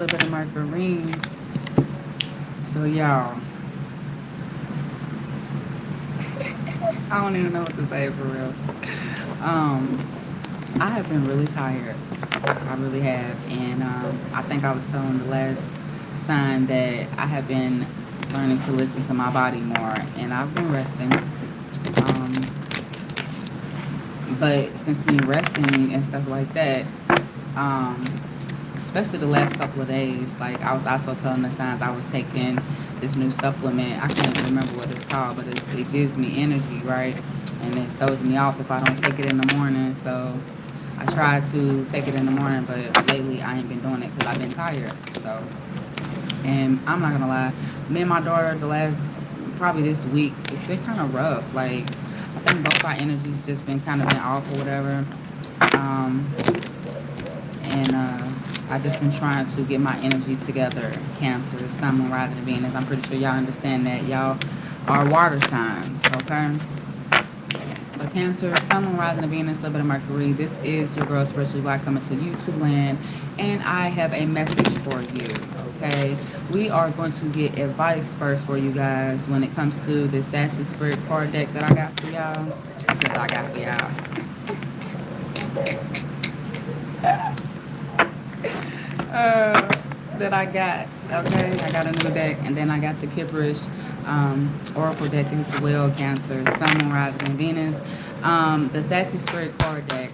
A little bit of margarine. So y'all, I don't even know what to say for real. Um, I have been really tired. I really have, and I think I was telling the last sign that I have been learning to listen to my body more, and I've been resting. But since me resting and stuff like that, um, especially the last couple of days, like I was also telling the signs I was taking this new supplement. I can't remember what it's called, but it gives me energy, right? And it throws me off if I don't take it in the morning. So I try to take it in the morning, but lately I ain't been doing it because I've been tired. So, and I'm not gonna lie, me and my daughter the last probably this week, it's been kind of rough. Like I think both our energies just been kind of been off or whatever. Um, and I just been trying to get my energy together. Cancer, Sun, rather than Venus. I'm pretty sure y'all understand that. Y'all are water signs, okay? But Cancer, Sun, rising than Venus, a little bit of Mercury. This is your girl, Spiritually Black, coming to YouTube land, and I have a message for you. Okay, we are going to get advice first for you guys when it comes to this Sassy Spirit card deck that I got for y'all. I said I got for y'all. That I got. Okay, I got a new deck, and then I got the Kipperish Oracle deck as well. Cancer, Sun, rising in Venus. The Sassy Spirit card deck.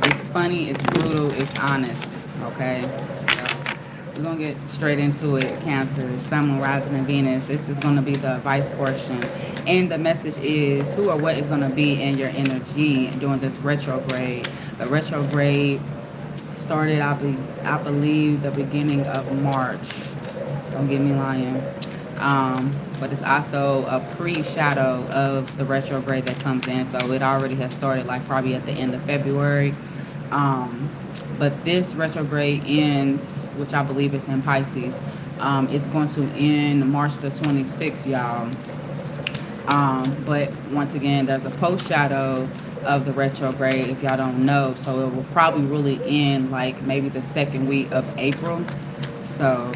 It's funny, it's brutal, it's honest. Okay, so we're gonna get straight into it. Cancer, Sun, rising in Venus. This is gonna be the advice portion, and the message is who or what is gonna be in your energy during this retrograde. The retrograde started, I believe, the beginning of March. Don't get me lying. But it's also a pre-shadow of the retrograde that comes in. So it already has started like probably at the end of February. But this retrograde ends, which I believe is in Pisces. It's going to end March the 26th, y'all. But once again, there's a post-shadow of the retrograde, if y'all don't know. So it will probably really end like maybe the second week of April. So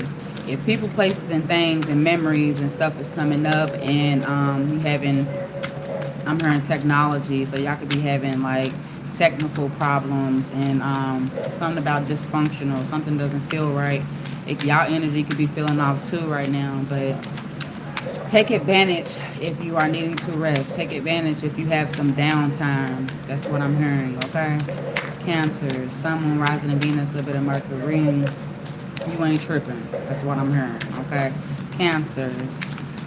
if people, places, and things and memories and stuff is coming up, and you having, I'm hearing technology, so y'all could be having like technical problems and something about dysfunctional, something doesn't feel right. Y'all energy could be feeling off too right now, but take advantage if you are needing to rest. Take advantage if you have some downtime. That's what I'm hearing, okay? Cancer, Sun, Moon, rising in Venus, a little bit of Mercury. You ain't tripping. That's what I'm hearing, okay? Cancers.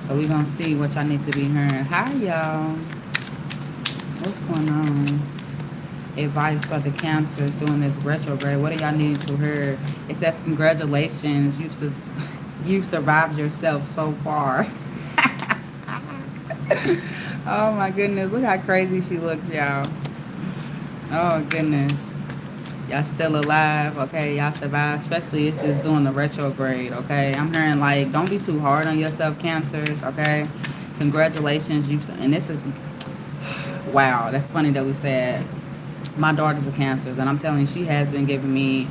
So we're going to see what y'all need to be hearing. Hi, y'all. What's going on? Advice for the Cancers doing this retrograde. What are y'all needing to hear? It says congratulations. You've survived yourself so far. Oh my goodness, look how crazy she looks, y'all. Oh goodness. Y'all still alive, okay? Y'all survived, especially this is doing the retrograde, okay? I'm hearing like, don't be too hard on yourself, Cancers, okay? Congratulations, and this is, wow, that's funny that we said, my daughter's a Cancer, and I'm telling you, she has been giving me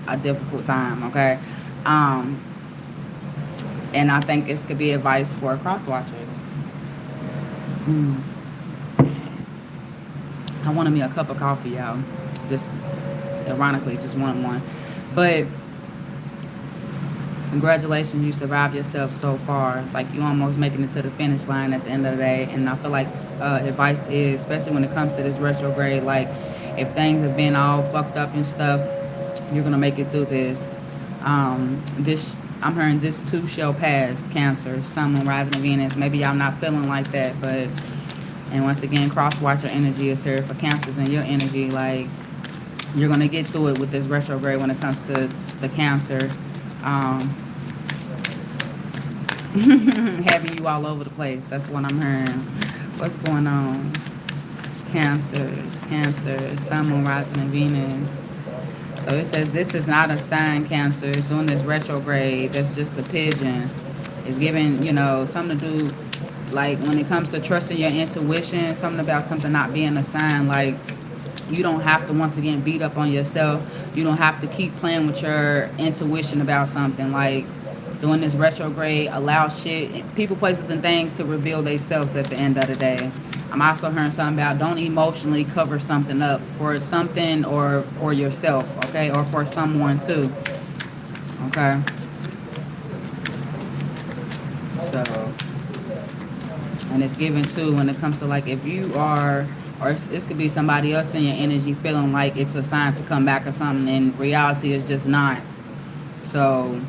a difficult time, okay? And I think this could be advice for cross watchers. I wanted me a cup of coffee, y'all. Just ironically, just wanted one. But congratulations, you survived yourself so far. It's like you almost making it to the finish line at the end of the day. And I feel like advice is, especially when it comes to this retrograde, like if things have been all fucked up and stuff, you're gonna make it through this. I'm hearing this too shall pass. Cancer, Sun, Moon, rising in Venus. Maybe y'all not feeling like that, but, and once again, cross watcher energy is here for Cancers, and your energy, like, you're going to get through it with this retrograde when it comes to the Cancer. Having you all over the place. That's what I'm hearing. What's going on? Cancers, Sun, Moon, rising in Venus. So it says this is not a sign, Cancer. It's doing this retrograde. That's just a pigeon. It's giving, something to do, like when it comes to trusting your intuition, something about something not being a sign. Like You don't have to, once again, beat up on yourself. You don't have to keep playing with your intuition about something. Like, doing this retrograde allows shit, people, places, and things to reveal themselves at the end of the day. I'm also hearing something about don't emotionally cover something up for something or for yourself, okay? Or for someone too, okay? So, and it's given too when it comes to, like, if you are, or this could be somebody else in your energy feeling like it's a sign to come back or something, and reality is just not. So,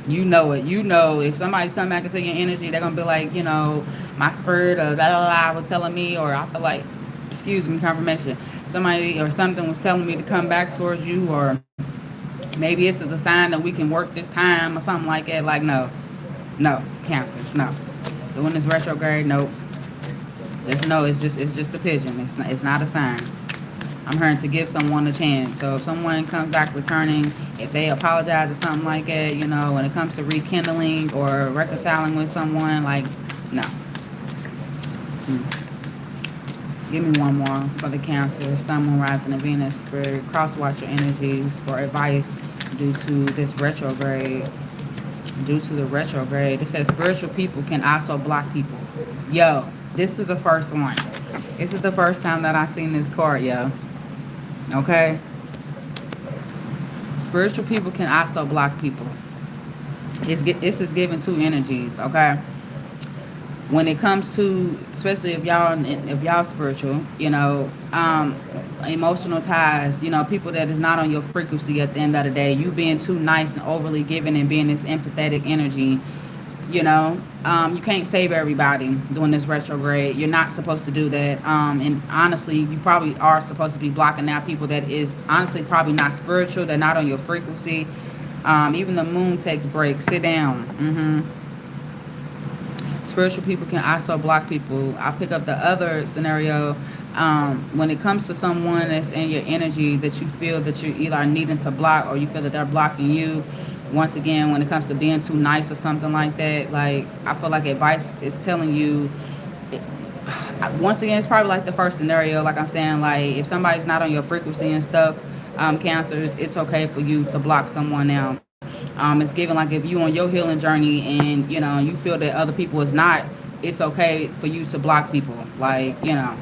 you know it. You know if somebody's coming back into your energy, they're going to be like, you know, my spirit or blah, blah, blah was telling me, or I feel like, excuse me, confirmation. Somebody or something was telling me to come back towards you, or maybe this is a sign that we can work this time or something like that. Like, no. No. Cancers, no. Doing this retrograde, nope. There's no, it's just a pigeon. It's not a sign. I'm hearing to give someone a chance. So if someone comes back returning, if they apologize or something like that, you know, when it comes to rekindling or reconciling with someone, like, no. Give me one more for the Cancer, Sun, Moon, Rising, and Venus. Spirit, cross-watch your energies for advice due to this retrograde. Due to the retrograde, it says spiritual people can also block people. Yo, this is the first one. This is the first time that I've seen this card, yo. Okay? Spiritual people can also block people. This is given two energies, okay? When it comes to, especially if y'all spiritual, you know, emotional ties, you know, people that is not on your frequency at the end of the day, you being too nice and overly giving and being this empathetic energy, you know, you can't save everybody doing this retrograde. You're not supposed to do that. And honestly, you probably are supposed to be blocking out people that is honestly probably not spiritual. They're not on your frequency. Even the moon takes breaks. Sit down. Spiritual people can also block people. I'll pick up the other scenario. When it comes to someone that's in your energy that you feel that you either are needing to block or you feel that they're blocking you, once again, when it comes to being too nice or something like that, like, I feel like advice is telling you, once again, it's probably like the first scenario, like I'm saying, like, if somebody's not on your frequency and stuff, Cancers, it's okay for you to block someone out. It's given, like, if you on your healing journey and, you know, you feel that other people is not, it's okay for you to block people. Like, you know.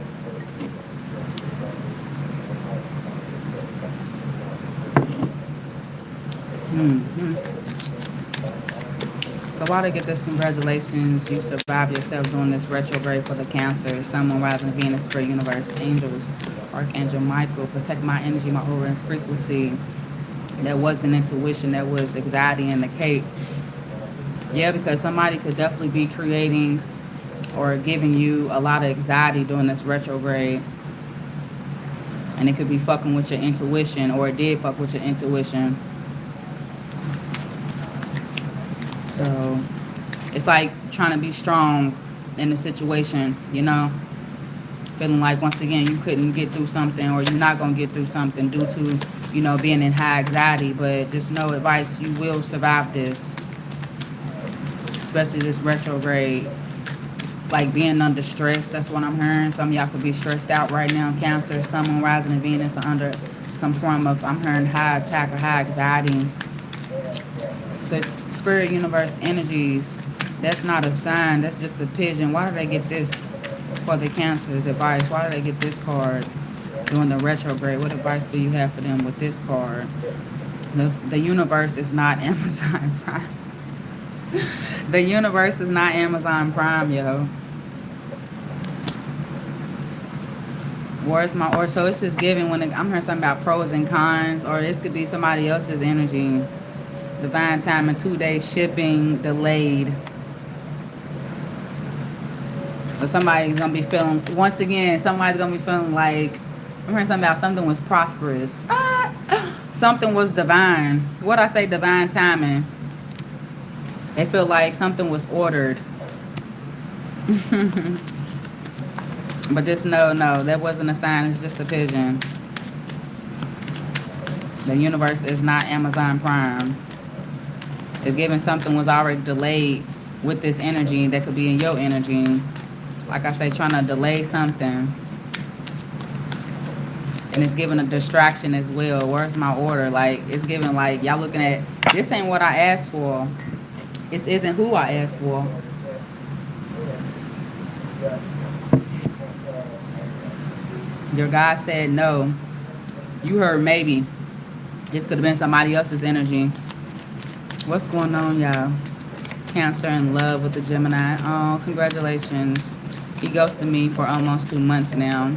So while they get this, congratulations, you survived yourself doing this retrograde for the Cancer, Sun, Moon, Rising, Venus, Spirit, Universe, Angels, Archangel Michael, protect my energy, my aura and frequency. That wasn't intuition, that was anxiety in the cape. Yeah, because somebody could definitely be creating or giving you a lot of anxiety during this retrograde. And it could be fucking with your intuition, or it did fuck with your intuition. So it's like trying to be strong in the situation, you know? Feeling like, once again, you couldn't get through something, or you're not going to get through something due to, you know, being in high anxiety. But just know, advice, you will survive this. Especially this retrograde. Like, being under stress, that's what I'm hearing. Some of y'all could be stressed out right now. Cancer, Sun, Moon, Rising, and Venus are under some form of, I'm hearing, high attack or high anxiety. So, Spirit, Universe, energies, that's not a sign. That's just a pigeon. Why did I get this for the Cancers? Advice. Why did I get this card during the retrograde? What advice do you have for them with this card? The universe is not Amazon Prime. The universe is not Amazon Prime, yo. Where's my, or so it's just giving when I'm hearing something about pros and cons, or this could be somebody else's energy. Divine timing, 2 days shipping delayed. So somebody's gonna be feeling, once again, somebody's gonna be feeling like, I'm hearing something about something was prosperous. Something was divine. What I say, divine timing. They feel like something was ordered. But just no, that wasn't a sign. It's just a pigeon. The universe is not Amazon Prime. It's giving something was already delayed with this energy that could be in your energy. Like I say, trying to delay something. And it's giving a distraction as well. Where's my order? Like, it's giving like, y'all looking at, this ain't what I asked for. This isn't who I asked for. Your God said no. You heard maybe. This could have been somebody else's energy. What's going on, y'all? Cancer in love with the Gemini. Oh, congratulations. He ghosted me for almost 2 months now.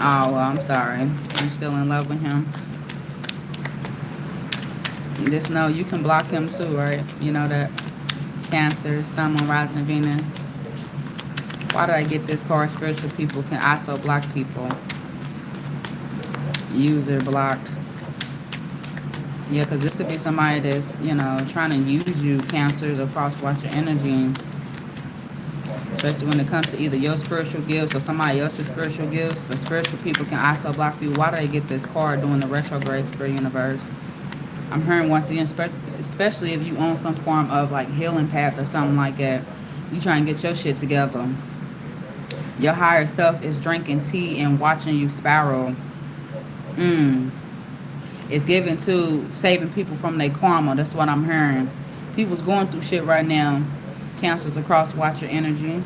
Oh, well, I'm sorry. I'm still in love with him. Just know you can block him too, right? You know that. Cancer, Sun, Moon, Rising, Venus. Why did I get this card? Spiritual people can also block people. User blocked. Yeah, because this could be somebody that's, you know, trying to use you, Cancers, or cross-watch your energy. Especially when it comes to either your spiritual gifts or somebody else's spiritual gifts. But spiritual people can also block people. Why did I get this card during the retrograde spirit universe? I'm hearing once again, especially if you own some form of like healing path or something like that. You try and get your shit together. Your higher self is drinking tea and watching you spiral. It's given to saving people from their karma. That's what I'm hearing. People's going through shit right now. Cancers across, watch your energy.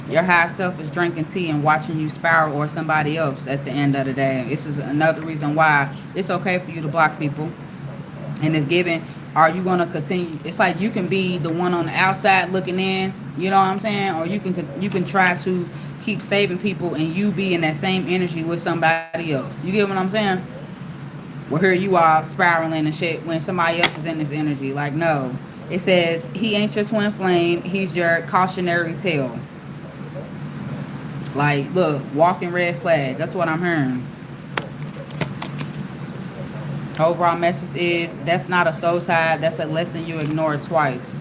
Your higher self is drinking tea and watching you spiral, or somebody else at the end of the day. This is another reason why it's okay for you to block people. And it's given, are you going to continue? It's like you can be the one on the outside looking in, you know what I'm saying? Or you can try to keep saving people and you be in that same energy with somebody else. You get what I'm saying? Well, here you are spiraling and shit when somebody else is in this energy. Like, no. It says, he ain't your twin flame. He's your cautionary tale. Like, look, walking red flag. That's what I'm hearing. Overall message is, that's not a soul tie. That's a lesson you ignored twice.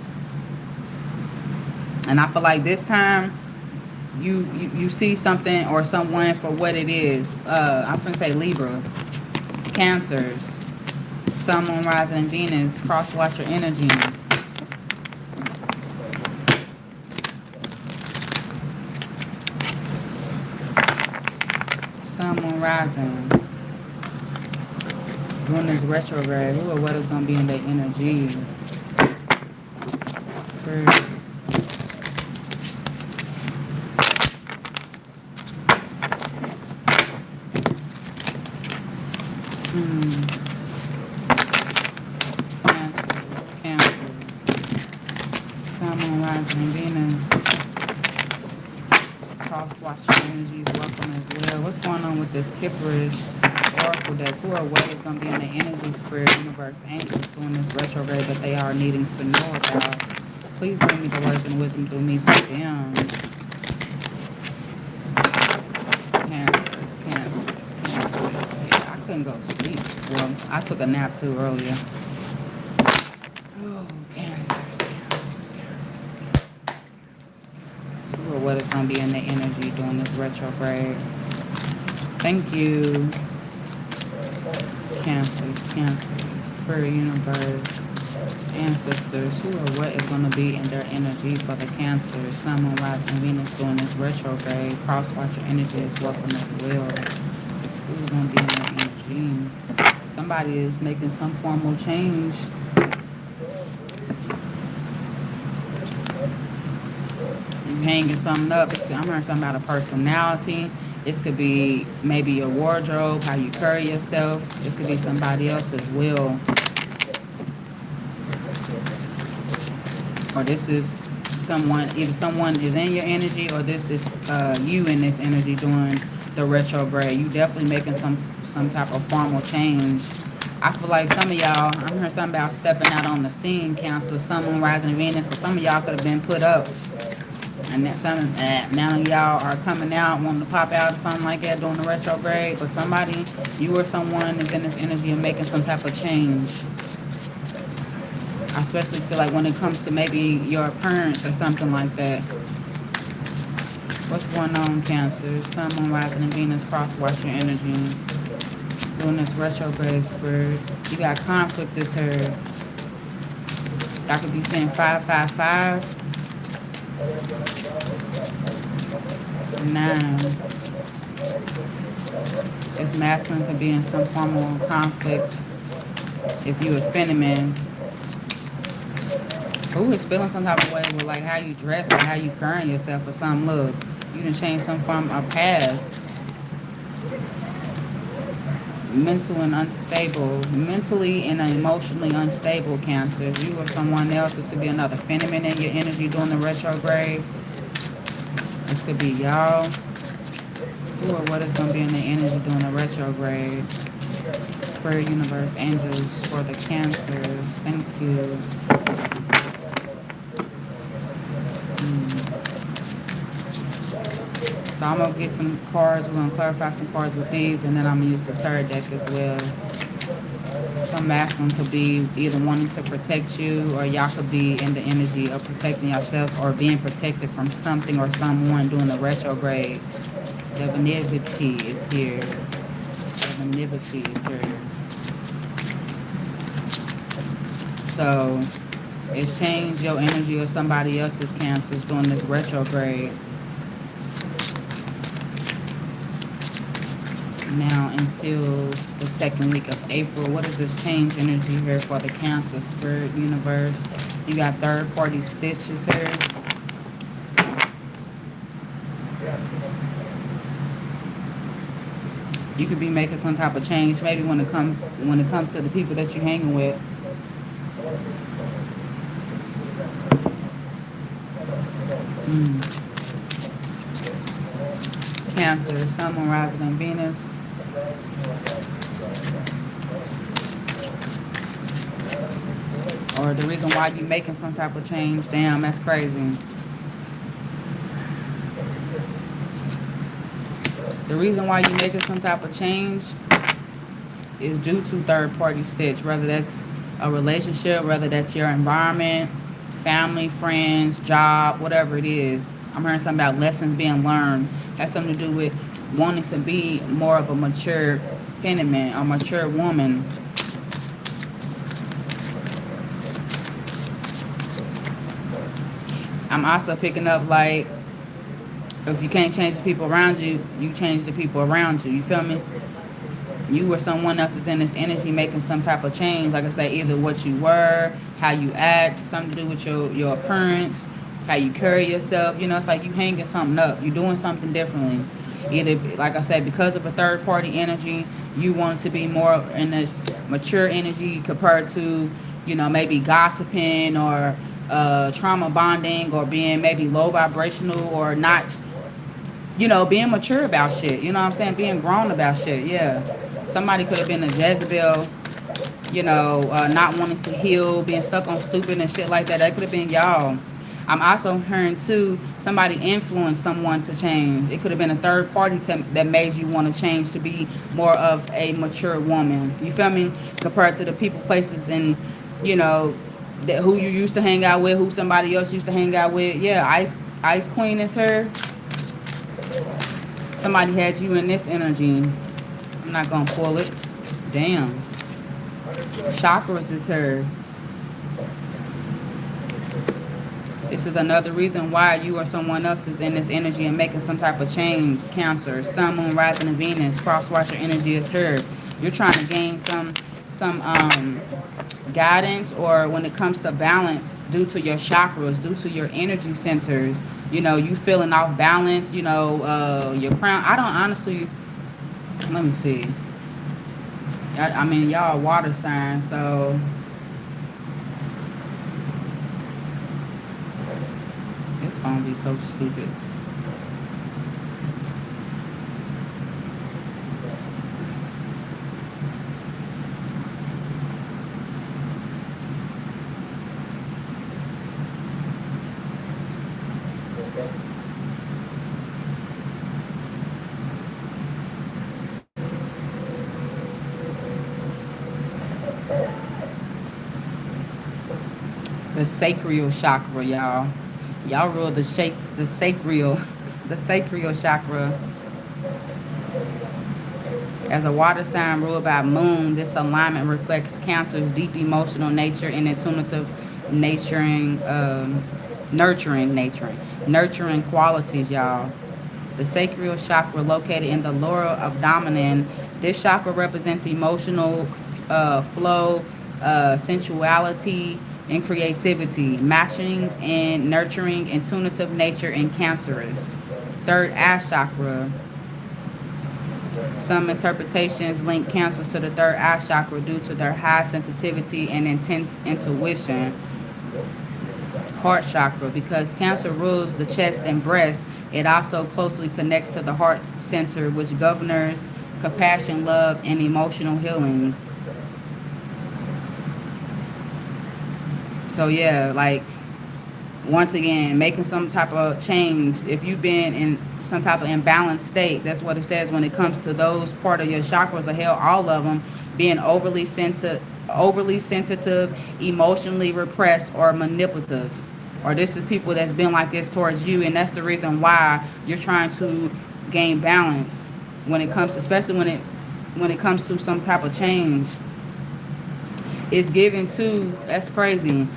And I feel like this time, you see something or someone for what it is. I'm going to say Libra. Cancers. Sun, Moon, Rising, and Venus. Cross-watch your energy. Sun, Moon, Rising. Doing this retrograde. Who or what is going to be in their energy? Spirit. Cancers. Sun, Moon, Rising, Venus. Cross-watch your energies. Welcome as well. What's going on with this Kipperish Oracle deck? Who or what is going to be in the energy, spirit, universe, angels doing this retrograde that they are needing to know about? Please bring me the words and wisdom through me to them. Cancers. Yeah, I couldn't go to sleep. Well, I took a nap too earlier. Oh, cancers. Who or what is going to be in the energy during this retrograde? Thank you. Cancers, spirit, universe, ancestors. Who or what is going to be in their energy for the Cancers? Sun, Moon, Rising, Venus during this retrograde. Cross-watch your energy is welcome as well. Who's going to be in their energy? Somebody is making some formal change. You hanging something up. I'm hearing something about a personality. This could be maybe your wardrobe, how you carry yourself. This could be somebody else as well. Or this is someone, either someone is in your energy or this is you in this energy during the retrograde. You definitely making some type of formal change. I feel like some of y'all, I'm hearing something about stepping out on the scene, Cancer, Sun, Moon, Rising, Venus. So some of y'all could have been put up. And that some now y'all are coming out, wanting to pop out or something like that during the retrograde. But somebody, you or someone is in this energy and making some type of change. I especially feel like when it comes to maybe your appearance or something like that. What's going on, Cancer? Sun, Moon, Rising, and Venus cross-watch your energy. Doing this retrograde spirit. You got conflict this here. Y'all could be saying 555. 9. This masculine could be in some form of conflict. If you a feminine, who is feeling some type of way with like how you dress or how you carrying yourself or something. Look, you done change some form of path. Mental and unstable, mentally and emotionally unstable Cancer. You or someone else. This could be another feminine in your energy during the retrograde. This could be y'all. Who or what is going to be in the energy during the retrograde? Spirit, universe, angels for the Cancers. Thank you. So I'm going to get some cards. We're going to clarify some cards with these, and then I'm going to use the third deck as well. Some masculine could be either wanting to protect you, or y'all could be in the energy of protecting yourself or being protected from something or someone during the retrograde. The vanity is here. The vanity is here. So it's changed your energy or somebody else's Cancers during this retrograde. Now until the second week of April. What is this change energy here for the Cancer? Spirit, universe. You got third party stitches here. You could be making some type of change maybe when it comes to the people that you're hanging with. Cancer, Sun, Moon, rising, and Venus. Or the reason why you're making some type of change. Damn, that's crazy. The reason why you're making some type of change is due to third-party stitch. Whether that's a relationship, whether that's your environment, family, friends, job, whatever it is. I'm hearing something about lessons being learned. Has something to do with wanting to be more of a mature feminine, a mature woman. I'm also picking up like, if you can't change the people around you, you change the people around you. You feel me? You or someone else is in this energy making some type of change. Like I say, either what you were, how you act, something to do with your appearance, how you carry yourself. You know, it's like you hanging something up. You're doing something differently. Either, like I said, because of a third party energy, you want to be more in this mature energy compared to, you know, maybe gossiping or trauma bonding or being maybe low vibrational or not, you know, being mature about shit. You know what I'm saying? Being grown about shit, yeah. Somebody could have been a Jezebel, you know, not wanting to heal, being stuck on stupid and shit like that. That could have been y'all. I'm also hearing, too, somebody influenced someone to change. It could have been a third party that made you want to change to be more of a mature woman. You feel me? Compared to the people, places, and, you know, that who you used to hang out with, who somebody else used to hang out with. Yeah, Ice Queen is her. Somebody had you in this energy. I'm not going to pull it. Damn. Chakras is her. This is another reason why you or someone else is in this energy and making some type of change. Cancer, Sun, Moon, rising, and Venus. Cross-watcher energy is her. You're trying to gain some guidance, or when it comes to balance, due to your chakras, due to your energy centers. You know, you feeling off balance. You know, your crown. I don't honestly. Let me see. I mean, y'all water signs, so. This phone be so stupid. The sacral chakra, y'all. Y'all rule the sacral chakra. As a water sign ruled by moon, this alignment reflects Cancer's deep emotional nature and intuitive nurturing qualities, y'all. the sacral chakra located in the lower abdomen. This chakra represents emotional flow, sensuality, and creativity, matching and nurturing intuitive nature in Cancerous. Third eye chakra. Some interpretations link cancers to the third eye chakra due to their high sensitivity and intense intuition. Heart chakra. Because cancer rules the chest and breast, it also closely connects to the heart center, which governs compassion, love, and emotional healing. So yeah, like, once again, making some type of change. If you've been in some type of imbalanced state, that's what it says when it comes to those part of your chakras, or hell, all of them, being overly sensitive, emotionally repressed, or manipulative. Or this is people that's been like this towards you, and that's the reason why you're trying to gain balance when it comes, especially when it comes to some type of change. It's given to, that's crazy.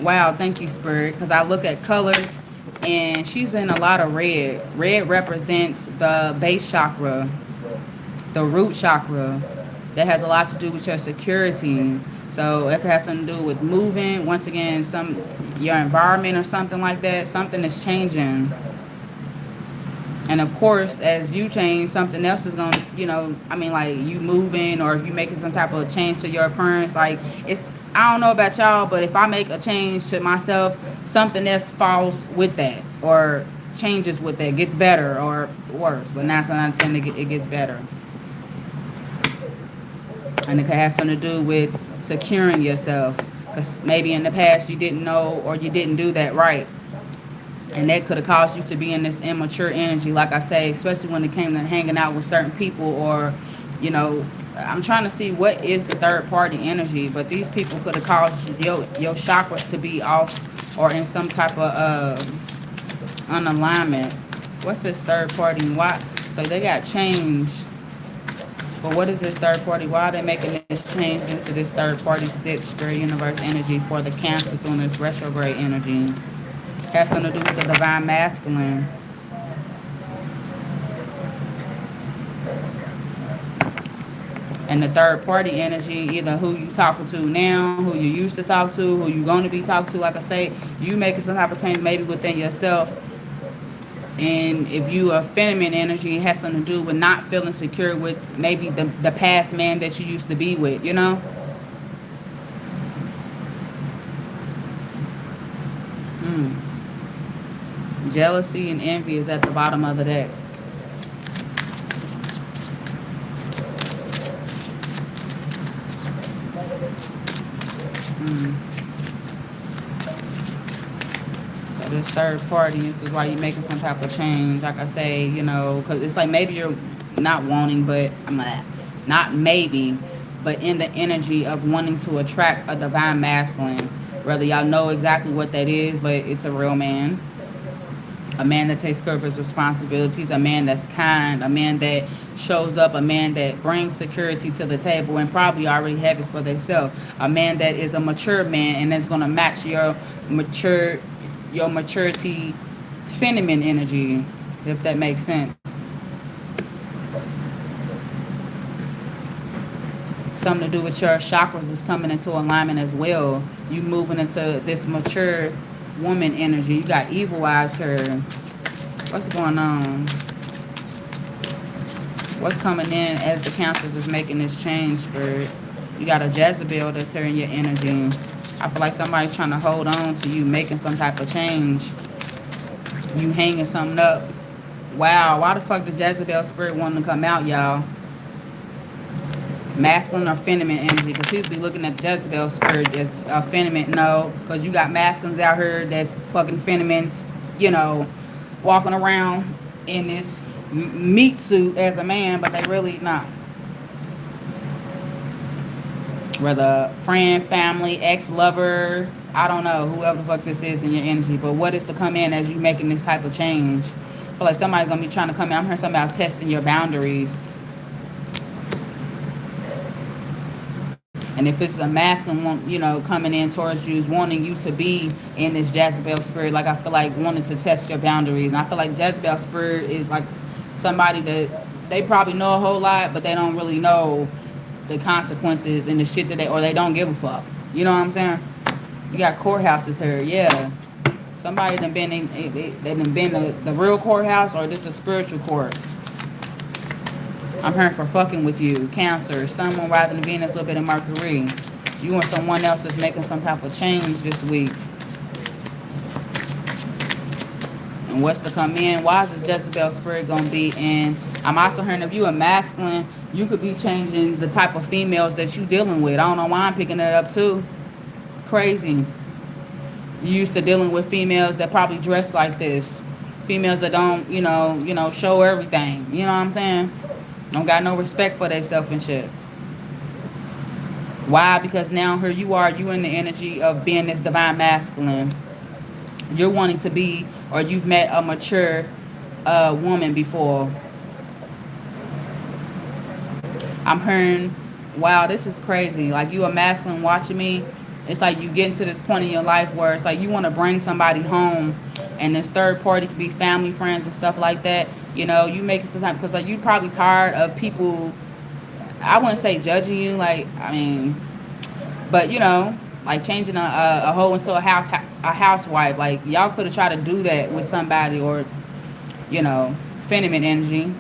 Wow, thank you, Spirit. Because I look at colors, and she's in a lot of red. Red represents the base chakra, the root chakra. That has a lot to do with your security. So it has something to do with moving. Once again, your environment or something like that. Something is changing. And of course, as you change, something else is going to, like you moving, or if you making some type of change to your appearance, like, I don't know about y'all, but if I make a change to myself, something else falls with that, or changes with that, gets better or worse. But 9 times out of 10, it gets better. And it has something to do with securing yourself. Because maybe in the past you didn't know, or you didn't do that right. And that could have caused you to be in this immature energy, like I say, especially when it came to hanging out with certain people, or, I'm trying to see what is the third party energy, but these people could have caused your chakras to be off, or in some type of unalignment. What's this third party? Why? So they got changed. But what is this third party? Why are they making this change due to this third party stick, spirit, universe energy for the Cancer doing this retrograde energy? Has something to do with the divine masculine. And the third party energy, either who you talking to now, who you used to talk to, who you going to be talking to. Like I say, you making some type of change maybe within yourself. And if you are feminine energy, it has something to do with not feeling secure with maybe the past man that you used to be with, Jealousy and envy is at the bottom of the deck. So this third party, this is why you're making some type of change. Like I say, because it's like maybe you're not wanting, but not maybe, but in the energy of wanting to attract a divine masculine. Whether y'all know exactly what that is, but it's a real man. A man that takes care of his responsibilities, a man that's kind, a man that shows up, a man that brings security to the table and probably already have it for themselves. A man that is a mature man and that's going to match your maturity feminine energy, if that makes sense. Something to do with your chakras is coming into alignment as well. You moving into this mature woman energy. You got evil eyes here. What's going on? What's coming in as the Cancers is making this change, Spirit? You got a Jezebel that's here in your energy. I feel like somebody's trying to hold on to you, making some type of change. You hanging something up. Wow, why the fuck did Jezebel spirit want to come out, y'all? Masculine or feminine energy? Because people be looking at Jezebel spirit as a feminine. No, because you got masculines out here that's fucking feminine, walking around in this meat suit as a man, but they really not. Whether friend, family, ex-lover, I don't know, whoever the fuck this is in your energy. But what is to come in as you making this type of change? I feel like somebody's going to be trying to come in. I'm hearing something about testing your boundaries. And if it's a masculine, you know, coming in towards you, is wanting you to be in this Jezebel spirit, like I feel like wanting to test your boundaries. And I feel like Jezebel spirit is like somebody that they probably know a whole lot, but they don't really know the consequences and the shit that they don't give a fuck. You know what I'm saying? You got courthouses here, yeah. Somebody done been in, they done been the real courthouse, or this a spiritual court. I'm hearing for fucking with you, Cancer, Sun, Moon, Rising, Venus, a little bit of Mercury. You and someone else is making some type of change this week. And what's to come in? Why is this Jezebel spirit gonna be in? I'm also hearing if you a masculine, you could be changing the type of females that you dealing with. I don't know why I'm picking it up too. Crazy. You used to dealing with females that probably dress like this. Females that don't, you know, show everything. You know what I'm saying? Don't got no respect for themselves and shit. Why? Because now here you are, you in the energy of being this divine masculine. You're wanting to be, or you've met a mature woman before. I'm hearing, wow, this is crazy. Like, you a masculine watching me. It's like you getting to this point in your life where it's like you want to bring somebody home, and this third party could be family, friends, and stuff like that. You know, you make it sometimes because like you probably tired of people. I wouldn't say judging you, like, I mean, but you know, like changing a hoe into a housewife. Like, y'all could have tried to do that with somebody, or you know, feminine energy.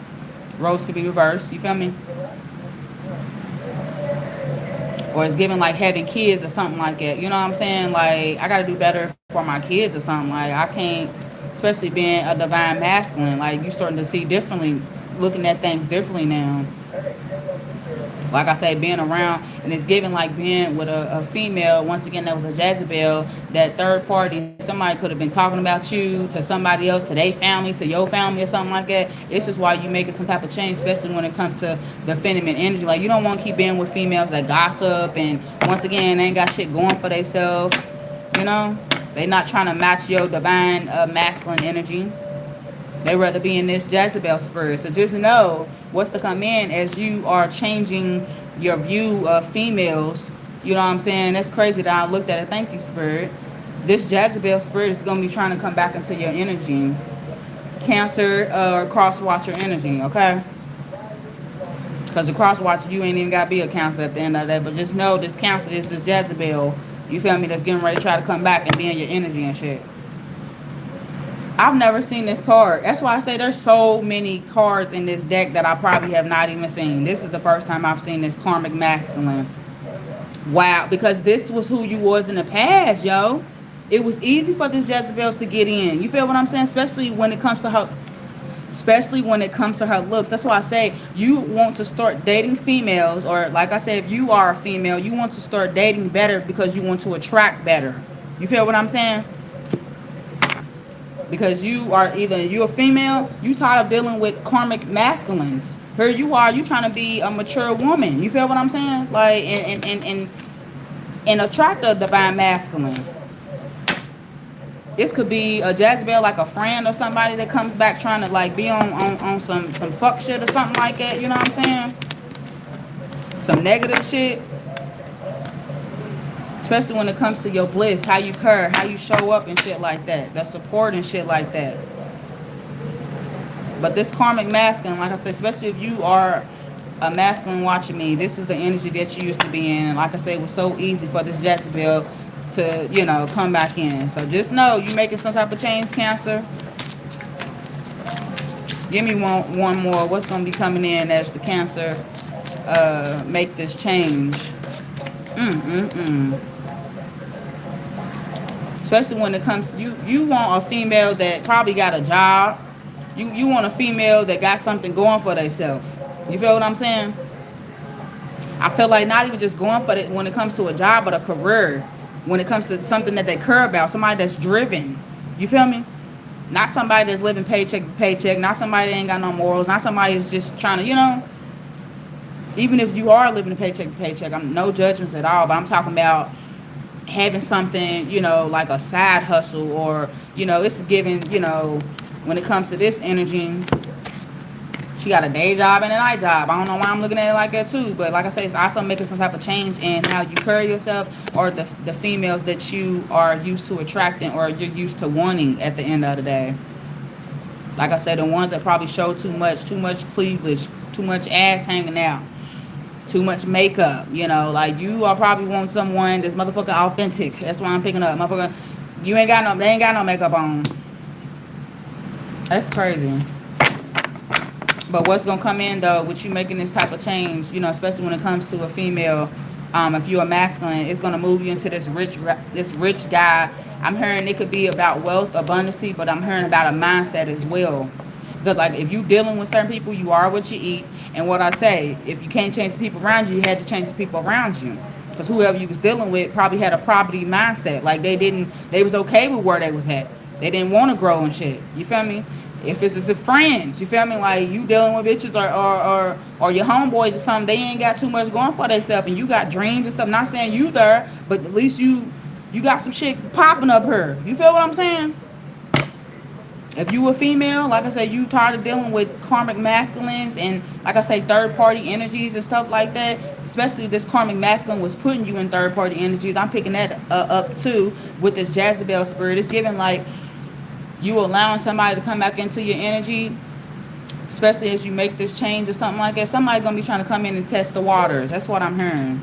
Roles could be reversed. You feel me? Or it's giving like having kids or something like that. You know what I'm saying? Like, I got to do better for my kids or something. Like, I can't, especially being a divine masculine. Like, you starting to see differently, looking at things differently now. Like I say, being around, and it's giving like being with a female, once again, that was a Jezebel, that third party, somebody could have been talking about you to somebody else, to their family, to your family or something like that. It's just why you making some type of change, especially when it comes to the feminine energy. Like, you don't want to keep being with females that gossip, and once again, they ain't got shit going for themselves, you know? They not trying to match your divine masculine energy. They rather be in this Jezebel spirit. So just know what's to come in as you are changing your view of females. You know what I'm saying? That's crazy that I looked at it. Thank you, spirit. This Jezebel spirit is going to be trying to come back into your energy. Cancer or cross watcher energy, okay? Because the cross watcher, you ain't even got to be a Cancer at the end of that. But just know this Cancer is this Jezebel. You feel me? That's getting ready to try to come back and be in your energy and shit. I've never seen this card. That's why I say there's so many cards in this deck that I probably have not even seen. This is the first time I've seen this karmic masculine. Wow, because this was who you was in the past, yo. It was easy for this Jezebel to get in. You feel what I'm saying? Especially when it comes to her looks. That's why I say you want to start dating females, or like I said, if you are a female, you want to start dating better because you want to attract better. You feel what I'm saying? Because you are either you're a female, you tired of dealing with karmic masculines. Here you are, you trying to be a mature woman. You feel what I'm saying? Like, and attract a divine masculine. This could be a Jezebel, like a friend or somebody that comes back trying to like be on some fuck shit or something like that. You know what I'm saying? Some negative shit. Especially when it comes to your bliss, how you care, how you show up and shit like that. The support and shit like that. But this karmic masculine, like I said, especially if you are a masculine watching me, this is the energy that you used to be in. Like I said, it was so easy for this Jezebel to, you know, come back in. So just know you making some type of change, Cancer. Give me one more. What's going to be coming in as the Cancer make this change? Especially when it comes to you want a female that probably got a job. You want a female that got something going for themselves. You feel what I'm saying? I feel like not even just going for it when it comes to a job, but a career. When it comes to something that they care about, somebody that's driven. You feel me? Not somebody that's living paycheck to paycheck. Not somebody that ain't got no morals. Not somebody that's just trying to, you know. Even if you are living a paycheck to paycheck, I'm no judgments at all. But I'm talking about having something, you know, like a side hustle, or, you know, it's giving, you know, when it comes to this energy, She got a day job and a night job. I don't know why I'm looking at it like that too. But like I say, it's also making some type of change in how you carry yourself, or the females that you are used to attracting or you're used to wanting at the end of the day. Like I said, the ones that probably show too much cleavage, too much ass hanging out, too much makeup. You know, like you are probably want someone that's motherfucking authentic. That's why I'm picking up. Motherfucker, they ain't got no makeup on. That's crazy. But what's gonna come in though with you making this type of change, you know, especially when it comes to a female, if you're a masculine, it's gonna move you into this rich guy. I'm hearing it could be about wealth, abundance, but I'm hearing about a mindset as well. Because like if you dealing with certain people, you are what you eat. And what I say, if you can't change the people around you, you had to change the people around you. Because whoever you was dealing with probably had a poverty mindset. Like they was okay with where they was at. They didn't want to grow and shit. You feel me? If it's friends, you feel me? Like you dealing with bitches or your homeboys or something, they ain't got too much going for themselves, and you got dreams and stuff. Not saying you there, but at least you got some shit popping up here. You feel what I'm saying? If you a female, like I said, you tired of dealing with karmic masculines and, like I say, third-party energies and stuff like that. Especially if this karmic masculine was putting you in third-party energies. I'm picking that up too with this Jezebel spirit. It's giving like you allowing somebody to come back into your energy, especially as you make this change or something like that. Somebody's going to be trying to come in and test the waters. That's what I'm hearing.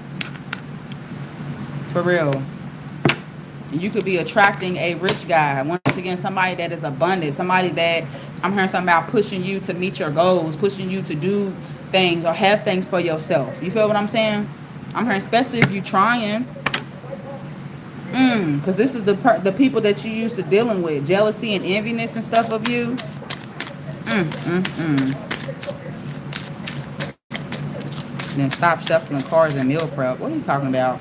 For real. You could be attracting a rich guy. Once again, somebody that is abundant. Somebody that I'm hearing something about pushing you to meet your goals, pushing you to do things or have things for yourself. You feel what I'm saying? I'm hearing, especially if you're trying. Because this is the people that you used to dealing with. Jealousy and enviness and stuff of you. Then stop shuffling cards and meal prep. What are you talking about?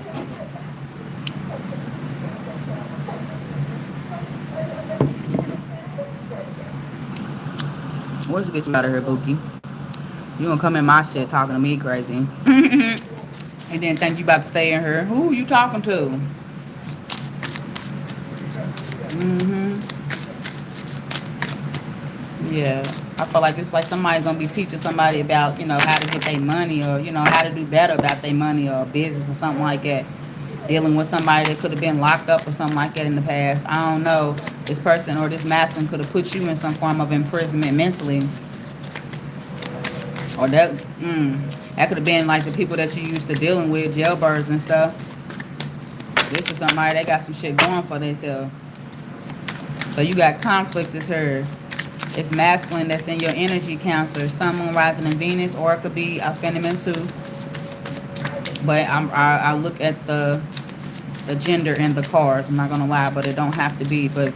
What's get you out of here, Bookie? You gonna come in my shit talking to me crazy. And then think you about to stay in here. Who you talking to? Yeah. I feel like it's like somebody's gonna be teaching somebody about, you know, how to get their money, or, you know, how to do better about their money or business or something like that. Dealing with somebody that could have been locked up or something like that in the past. I don't know. This person or this masculine could have put you in some form of imprisonment mentally. Or that could have been like the people that you used to dealing with, jailbirds and stuff. This is somebody that got some shit going for themselves. So you got conflict is heard. It's masculine that's in your energy, Cancer. Sun, Moon, Rising, and Venus. Or it could be a feminine too. But I look at the gender in the cards. I'm not going to lie, but it don't have to be. But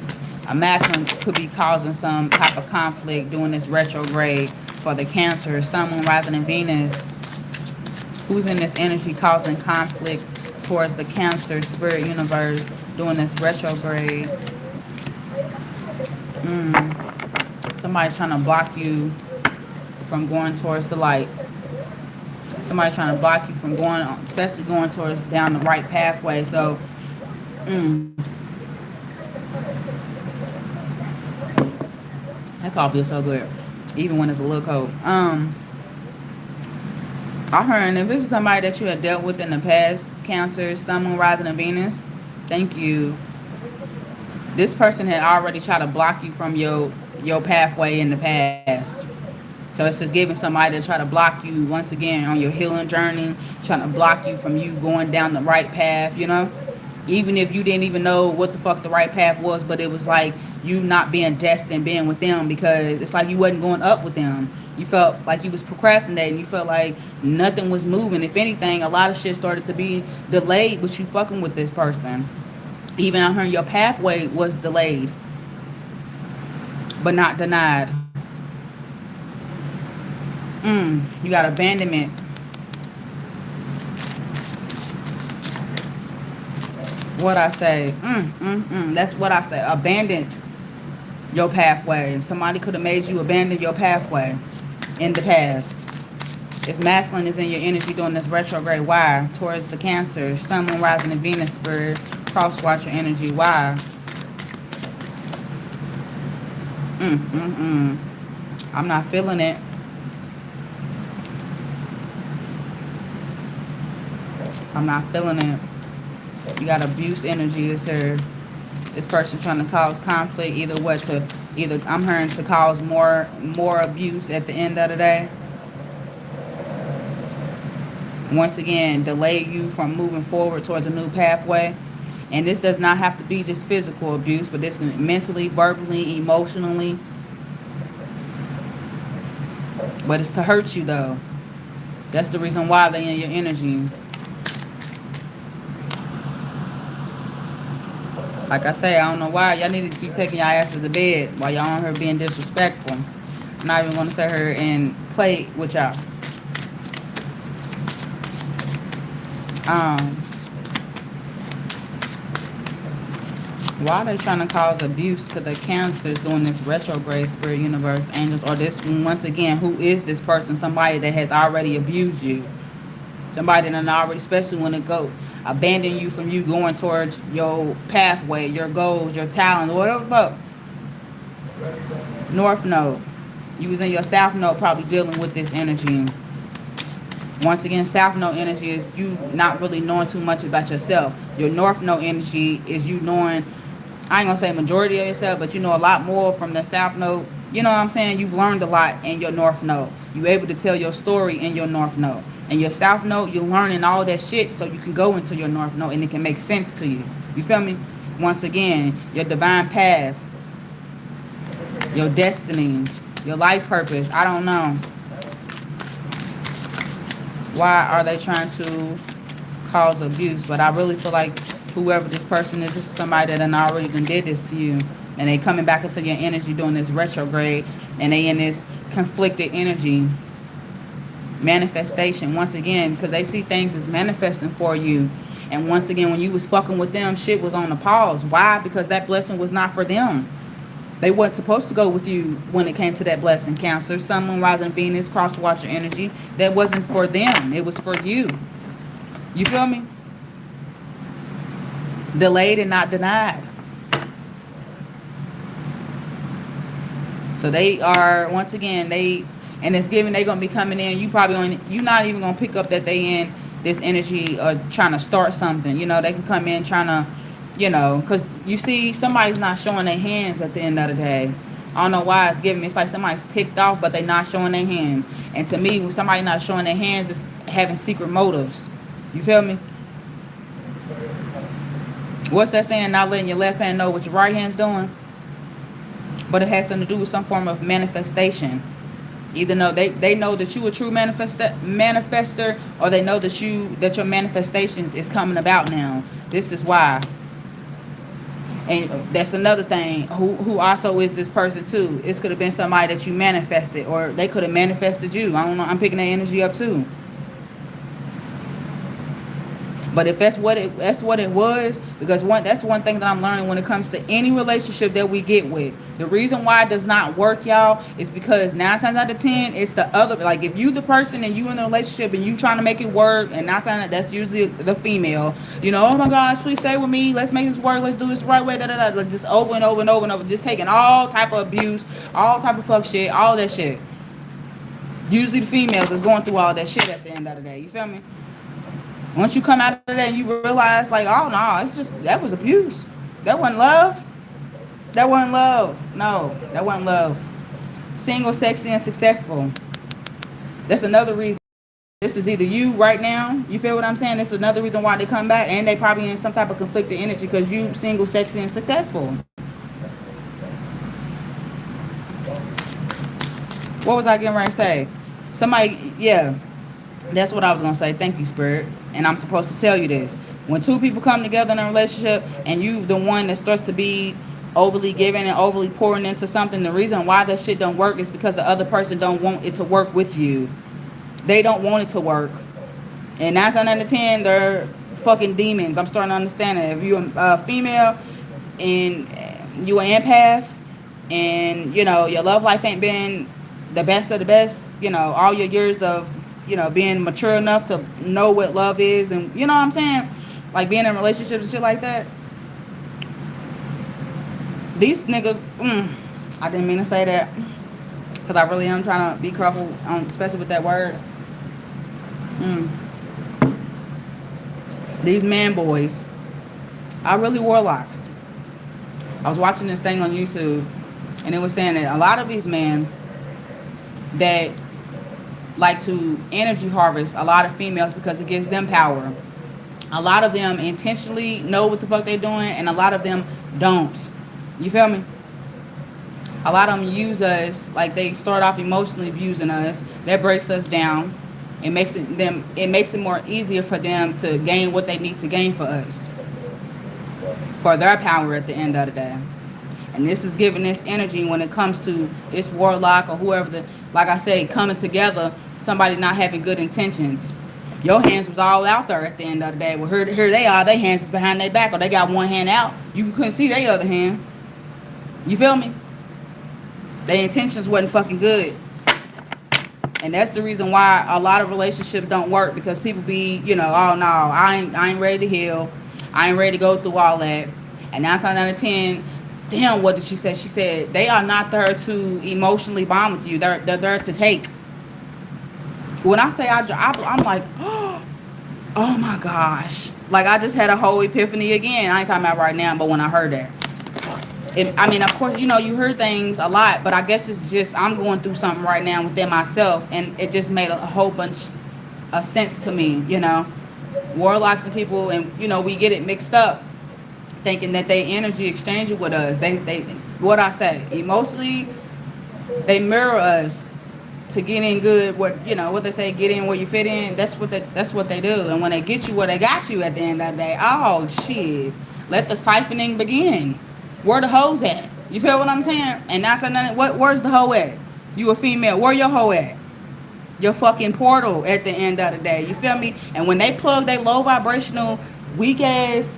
a masculine could be causing some type of conflict doing this retrograde for the Cancer. Sun, Moon, Rising, and Venus. Who's in this energy causing conflict towards the Cancer spirit universe doing this retrograde? Somebody's trying to block you from going towards the light. Somebody's trying to block you from going, especially going towards down the right pathway. So, that coffee is so good, even when it's a little cold. I heard if this is somebody that you had dealt with in the past, Cancer, Sun, Moon, Rising, and Venus, thank you. This person had already tried to block you from your pathway in the past. So it's just giving somebody to try to block you once again on your healing journey, trying to block you from you going down the right path, you know? Even if you didn't even know what the fuck the right path was, but it was like you not being destined, being with them, because it's like you wasn't going up with them. You felt like you was procrastinating. You felt like nothing was moving. If anything, a lot of shit started to be delayed with you fucking with this person. Even I heard your pathway was delayed, but not denied. You got abandonment. What I say? That's what I say. Abandoned your pathway. Somebody could have made you abandon your pathway in the past. It's masculine is in your energy doing this retrograde. Why? Towards the Cancer. Sun, Moon, Rising, and Venus spirit. Cross watch your energy. Why? I'm not feeling it. I'm not feeling it. You got abuse energy is here. This person trying to cause conflict, either I'm hearing to cause more abuse at the end of the day. Once again, delay you from moving forward towards a new pathway. And this does not have to be just physical abuse, but this can be mentally, verbally, emotionally. But it's to hurt you though. That's the reason why they in your energy. Like I say, I don't know why. Y'all need to be taking y'all asses to bed while y'all on here being disrespectful. I'm not even going to sit here and play with y'all. Why are they trying to cause abuse to the Cancers doing this retrograde, spirit, universe, angels, or this, once again, who is this person? Somebody that has already abused you. Somebody that already, especially when it go, abandon you from you going towards your pathway, your goals, your talent, whatever the fuck. North Node. You was in your South Node probably dealing with this energy. Once again, South Node energy is you not really knowing too much about yourself. Your North Node energy is you knowing, I ain't gonna say majority of yourself, but you know a lot more from the South Node. You know what I'm saying? You've learned a lot in your North Node. You're able to tell your story in your North Node. And your South Node, you're learning all that shit so you can go into your North Node and it can make sense to you. You feel me? Once again, your divine path, your destiny, your life purpose. I don't know. Why are they trying to cause abuse? But I really feel like whoever this person is, this is somebody that already did this to you. And they coming back into your energy doing this retrograde. And they in this conflicted energy. Manifestation, once again, because they see things as manifesting for you. And once again, when you was fucking with them, shit was on the pause. Why? Because that blessing was not for them. They wasn't supposed to go with you when it came to that blessing. Cancer, Sun, Moon, Rising, Venus, cross watcher energy. That wasn't for them. It was for you. You feel me? Delayed and not denied. So they are, once again, and it's given they're gonna be coming in. You're not even gonna pick up that they in this energy trying to start something. You know, they can come in trying to, you know, because you see somebody's not showing their hands at the end of the day. I don't know why it's giving me. It's like somebody's ticked off, but they're not showing their hands. And to me, when somebody not showing their hands, it's having secret motives. You feel me? What's that saying? Not letting your left hand know what your right hand's doing. But it has something to do with some form of manifestation. Either know they know that you a true manifester, or they know that your manifestation is coming about now. This is why. And that's another thing. Who also is this person too? It could have been somebody that you manifested, or they could have manifested you. I don't know. I'm picking that energy up too. But if that's what it was, because that's one thing that I'm learning when it comes to any relationship that we get with. The reason why it does not work, y'all, is because 9 times out of 10, it's the other. Like if you the person and you in a relationship and you trying to make it work, and 9 times that's usually the female. You know, oh my gosh, please stay with me. Let's make this work. Let's do this the right way. Da, da, da. Just over and over and over and over. Just taking all type of abuse, all type of fuck shit, all that shit. Usually the females is going through all that shit at the end of the day. You feel me? Once you come out of that, you realize, like, oh, no, it's just, that was abuse. That wasn't love. That wasn't love. No, that wasn't love. Single, sexy, and successful. That's another reason. This is either you right now. You feel what I'm saying? This is another reason why they come back. And they probably in some type of conflicted energy because you single, sexy, and successful. What was I getting ready to say? Somebody, yeah. That's what I was going to say. Thank you, Spirit. And I'm supposed to tell you this. When two people come together in a relationship and you the one that starts to be overly giving and overly pouring into something, the reason why that shit don't work is because the other person don't want it to work with you. They don't want it to work. And 9 times out of 10, they're fucking demons. I'm starting to understand it. If you're a female and you an empath and, you know, your love life ain't been the best of the best, you know, all your years of, you know, being mature enough to know what love is, and you know what I'm saying, like being in relationships and shit like that. These niggas, I didn't mean to say that, because I really am trying to be careful, especially with that word. These man boys are really warlocks. I was watching this thing on YouTube, and it was saying that a lot of these men that like to energy harvest a lot of females because it gives them power. A lot of them intentionally know what the fuck they're doing, and a lot of them don't. You feel me? A lot of them use us, like they start off emotionally abusing us. That breaks us down. It makes it more easier for them to gain what they need to gain for us, for their power at the end of the day. And this is giving this energy when it comes to this warlock or whoever, like I say, coming together, somebody not having good intentions. Your hands was all out there at the end of the day. Well, here they are. Their hands is behind their back, or they got one hand out. You couldn't see their other hand. You feel me? Their intentions wasn't fucking good. And that's the reason why a lot of relationships don't work, because people be, oh no, I ain't ready to heal. I ain't ready to go through all that. And 9 times out of 10, damn, what did she say? She said they are not there to emotionally bond with you. They're there to take. When I say I'm like, oh my gosh. Like, I just had a whole epiphany again. I ain't talking about right now, but when I heard that. I mean, of course, you heard things a lot, but I guess it's just I'm going through something right now within myself, and it just made a whole bunch of sense to me, Warlocks and people, and, we get it mixed up, thinking that they energy exchanging with us. They what I say, emotionally, they mirror us to get in good. What they say, get in where you fit in. That's what they do. And when they get you where they got you at the end of the day, oh shit, let the siphoning begin. Where the hoes at? You feel what I'm saying? And not saying nothing. Where's the hoe at? You a female. Where your hoe at? Your fucking portal at the end of the day. You feel me? And when they plug their low vibrational, weak ass,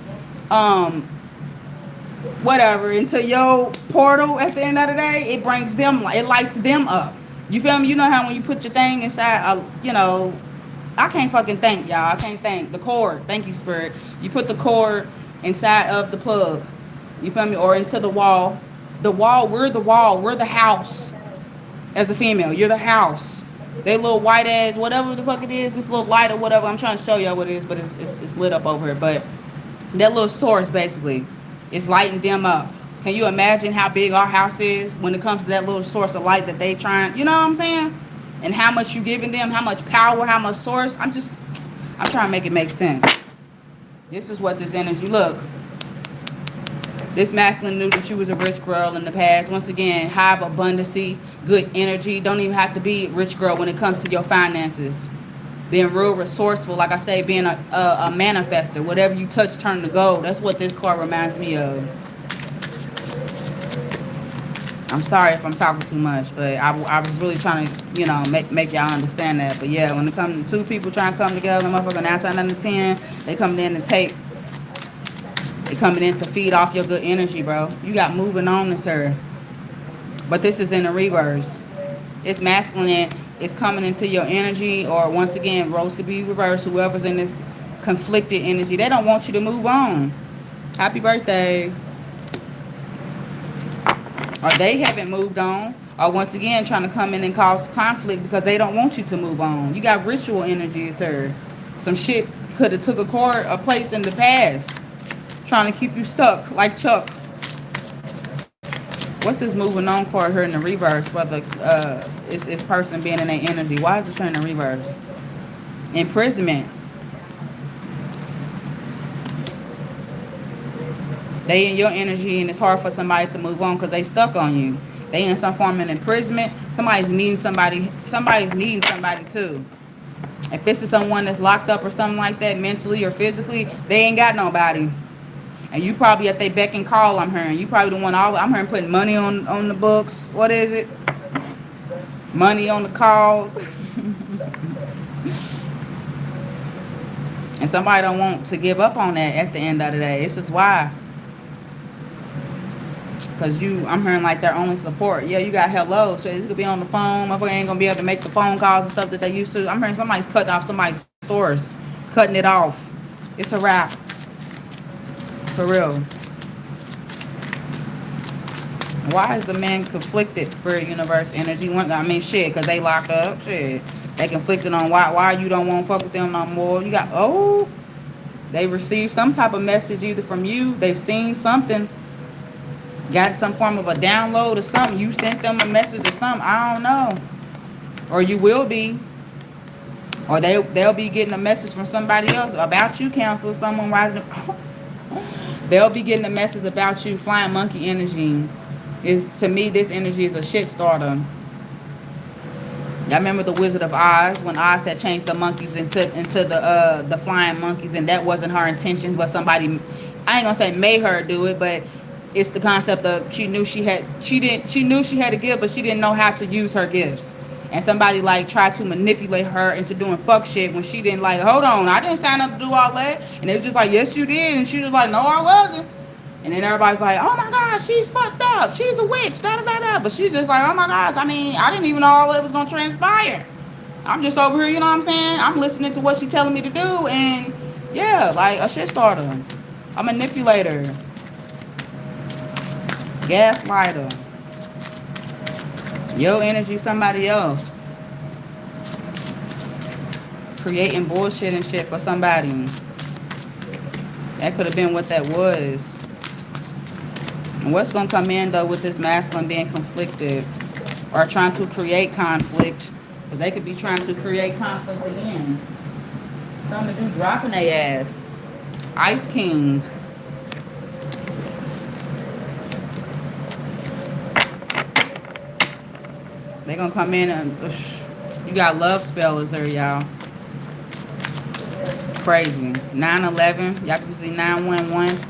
whatever, into your portal at the end of the day, it brings them, it lights them up. You feel me? You know how when you put your thing inside, I can't fucking think, y'all. I can't think. The cord. Thank you, Spirit. You put the cord inside of the plug. You feel me? Or into the wall. The wall, we're the wall. We're the house. As a female, you're the house. They little white ass, whatever the fuck it is, this little light or whatever. I'm trying to show y'all what it is, but it's lit up over here. But that little source, basically, it's lighting them up. Can you imagine how big our house is when it comes to that little source of light that they trying, you know what I'm saying? And how much you giving them, how much power, how much source. I'm trying to make it make sense. This is what this energy, look. This masculine knew that you was a rich girl in the past. Once again, high abundancy, good energy. Don't even have to be a rich girl when it comes to your finances. Being real resourceful, like I say, being a manifester. Whatever you touch turn to gold. That's what this card reminds me of. I'm sorry if I'm talking too much, but I was really trying to, make y'all understand that. But yeah, when it comes to two people trying to come together, motherfucker, 9 times out of 10, they coming in to take. They coming in to feed off your good energy, bro. You got moving on this earth. But this is in the reverse. It's masculine. It's coming into your energy, or once again, roles could be reversed. Whoever's in this conflicted energy, they don't want you to move on. Happy birthday. Or they haven't moved on. Or once again, trying to come in and cause conflict because they don't want you to move on. You got ritual energy, sir. Some shit could have took a place in the past. Trying to keep you stuck like Chuck. What's this moving on card here in the reverse for the it's person being in their energy? Why is this here in the reverse? Imprisonment. They in your energy, and it's hard for somebody to move on because they stuck on you. They in some form of imprisonment. Somebody's needing somebody too. If this is someone that's locked up or something like that, mentally or physically, they ain't got nobody. And you probably at their beck and call, I'm hearing. You probably the one I'm hearing putting money on the books. What is it? Money on the calls. And somebody don't want to give up on that at the end of the day. This is why. Because I'm hearing like their only support. Yeah, you got hello. So this could be on the phone. Motherfucker ain't going to be able to make the phone calls and stuff that they used to. I'm hearing somebody's cutting off somebody's stores. Cutting it off. It's a wrap. For real. Why is the man conflicted, spirit, universe, energy? Shit, because they locked up. Shit. They conflicted on why you don't want to fuck with them no more. You got, They received some type of message either from you. They've seen something. Got some form of a download or something. You sent them a message or something. I don't know. Or you will be. Or they'll be getting a message from somebody else about you, Cancer. Someone rising. They'll be getting a message about you. Flying monkey energy. To me, this energy is a shit starter. Y'all remember the Wizard of Oz when Oz had changed the monkeys into the flying monkeys, and that wasn't her intentions, but somebody, I ain't gonna say made her do it, but it's the concept of she knew she had a gift, but she didn't know how to use her gifts, and somebody like tried to manipulate her into doing fuck shit when she didn't, like, hold on, I didn't sign up to do all that, and they were just like, yes you did, and she was like, no I wasn't. And then everybody's like, oh my gosh, she's fucked up. She's a witch, da da da da. But she's just like, oh my gosh, I mean, I didn't even know all that was going to transpire. I'm just over here, you know what I'm saying? I'm listening to what she's telling me to do. And yeah, like a shit starter. A manipulator. Gaslighter. Your energy, somebody else. Creating bullshit and shit for somebody. That could have been what that was. And what's going to come in, though, with this masculine being conflicted or trying to create conflict, because they could be trying to create conflict again. Something to do dropping their ass. Ice King. They going to come in and you got love spellers there, y'all. Crazy. 9/11. Y'all can see 911.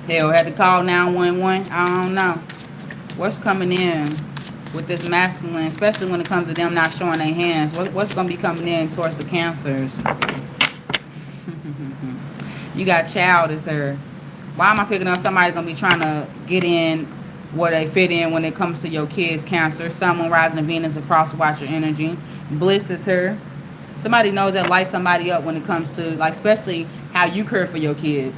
Hell, had to call 911. I don't know. What's coming in with this masculine, especially when it comes to them not showing their hands? What's going to be coming in towards the Cancers? You got child is her. Why am I picking up somebody's going to be trying to get in where they fit in when it comes to your kids, Cancer? Someone rising in Venus, a cross watcher energy. Bliss is her. Somebody knows that lights somebody up when it comes to, like, especially how you care for your kids.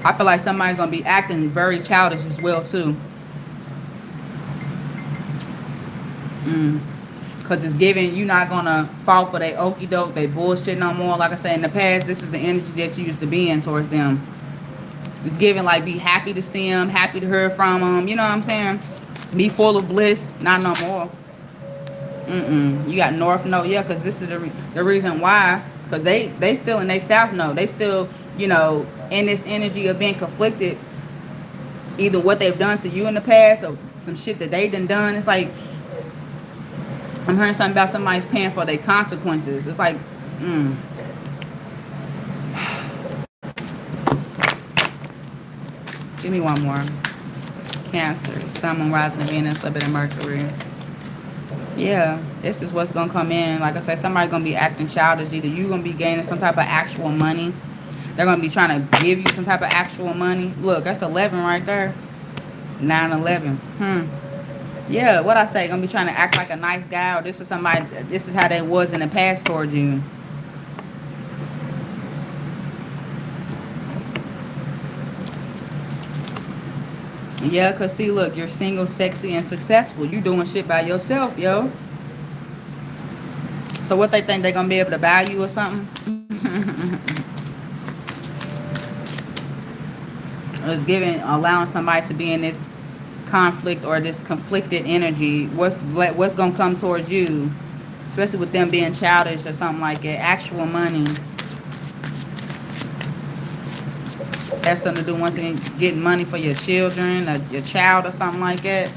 I feel like somebody's going to be acting very childish as well, too. Because it's giving you not going to fall for their okie doke, they bullshit no more. Like I said, in the past, this is the energy that you used to be in towards them. It's giving, like, be happy to see them, happy to hear from them. You know what I'm saying? Be full of bliss. Not no more. You got North Node. Yeah, because this is the reason why. Because they still in their South Node. They still, you know, in this energy of being conflicted, either what they've done to you in the past or some shit that they done. It's like, I'm hearing something about somebody's paying for their consequences. It's like, give me one more. Cancer, Sun, Moon, rising in Venus, a bit of Mercury. Yeah, this is what's going to come in. Like I said, somebody's going to be acting childish. Either you're going to be gaining some type of actual money. They're going to be trying to give you some type of actual money. Look, that's 11 right there. 9/11. Yeah, what I say? Going to be trying to act like a nice guy, or this is somebody, this is how they was in the past towards you. Yeah, because see, look, you're single, sexy, and successful. You doing shit by yourself, yo. So what they think, they're going to be able to buy you or something? It's giving, allowing somebody to be in this conflict or this conflicted energy. What's going to come towards you? Especially with them being childish or something like that. Actual money. Have something to do once again, getting money for your children or your child or something like that.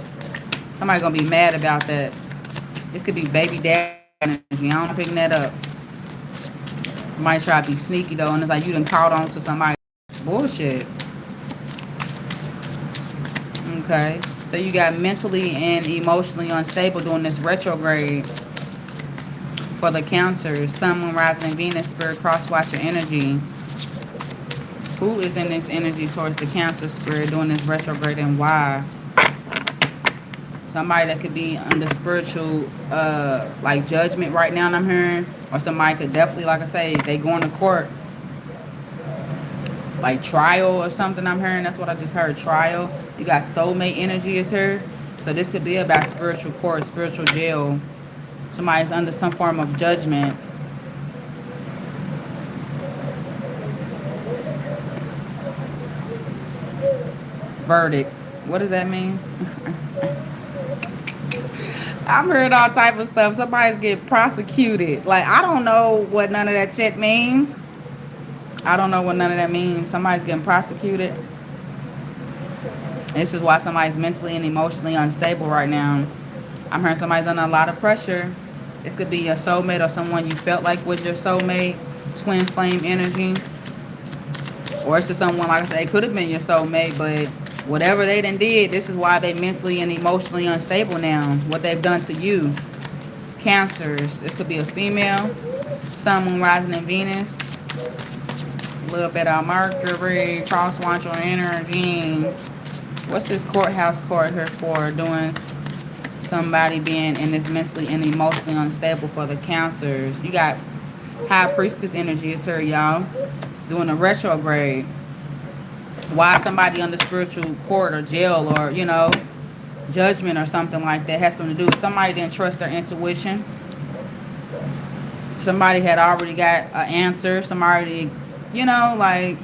Somebody's gonna be mad about that. This could be baby dad energy. I don't picking that up. You might try to be sneaky though, and it's like you done caught on to somebody bullshit. Okay, so you got mentally and emotionally unstable during this retrograde for the Cancer, Sun, Moon, rising in Venus, Spirit, cross watcher energy. Who is in this energy towards the Cancer spirit doing this retrograde and why? Somebody that could be under spiritual like judgment right now, and I'm hearing. Or somebody could definitely, like I say, they going to court. Like trial or something, I'm hearing. That's what I just heard, trial. You got soulmate energy is here. So this could be about spiritual court, spiritual jail. Somebody's under some form of judgment. Verdict. What does that mean? I'm hearing all type of stuff. Somebody's getting prosecuted. Like, I don't know what none of that shit means. I don't know what none of that means. Somebody's getting prosecuted. This is why somebody's mentally and emotionally unstable right now. I'm hearing somebody's under a lot of pressure. This could be your soulmate or someone you felt like was your soulmate. Twin flame energy. Or it's just someone, like I said, it could have been your soulmate, but whatever they done did, this is why they mentally and emotionally unstable now. What they've done to you. Cancers. This could be a female. Sun, Moon, Rising, and Venus. A little bit of Mercury. Cross-watcher energy. What's this courthouse court here for? Doing somebody being in this mentally and emotionally unstable for the Cancers. You got High Priestess energy is here, y'all. Doing a retrograde. Why somebody under spiritual court or jail or, you know, judgment or something like that has something to do with somebody didn't trust their intuition. Somebody had already got an answer. Somebody, you know, like,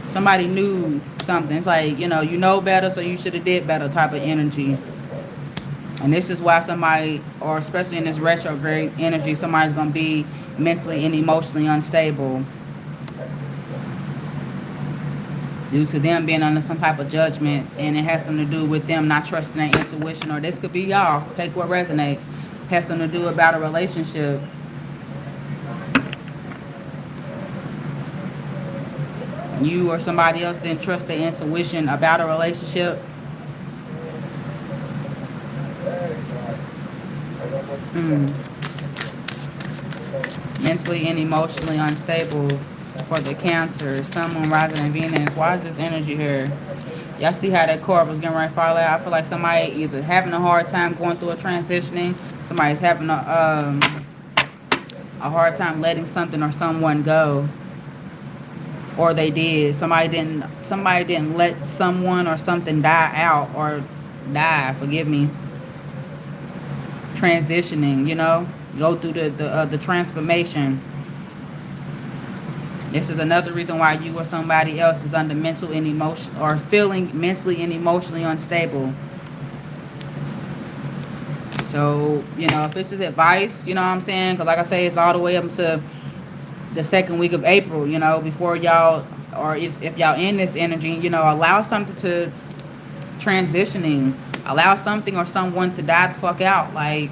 somebody knew something. It's like, you know better, so you should have did better type of energy. And this is why somebody, or especially in this retrograde energy, somebody's going to be mentally and emotionally unstable. Due to them being under some type of judgment, and it has something to do with them not trusting their intuition, or this could be y'all. Take what resonates. Has something to do about a relationship. You or somebody else didn't trust their intuition about a relationship. Mentally and emotionally unstable for the Cancer. Sun, Moon, Rising, and Venus. Why is this energy here? Y'all see how that card was getting ready to fall out? I feel like somebody either having a hard time going through a transitioning. Somebody's having a hard time letting something or someone go. Or they did. Somebody didn't let someone or something die out or die. Forgive me. Transitioning, you know, go through the transformation. This is another reason why you or somebody else is under mental and emotion, or feeling mentally and emotionally unstable. So, you know, if this is advice, you know what I'm saying? Because like I say, it's all the way up to the second week of April, you know, before y'all, or if y'all in this energy, you know, allow something to transitioning. Allow something or someone to die the fuck out. Like,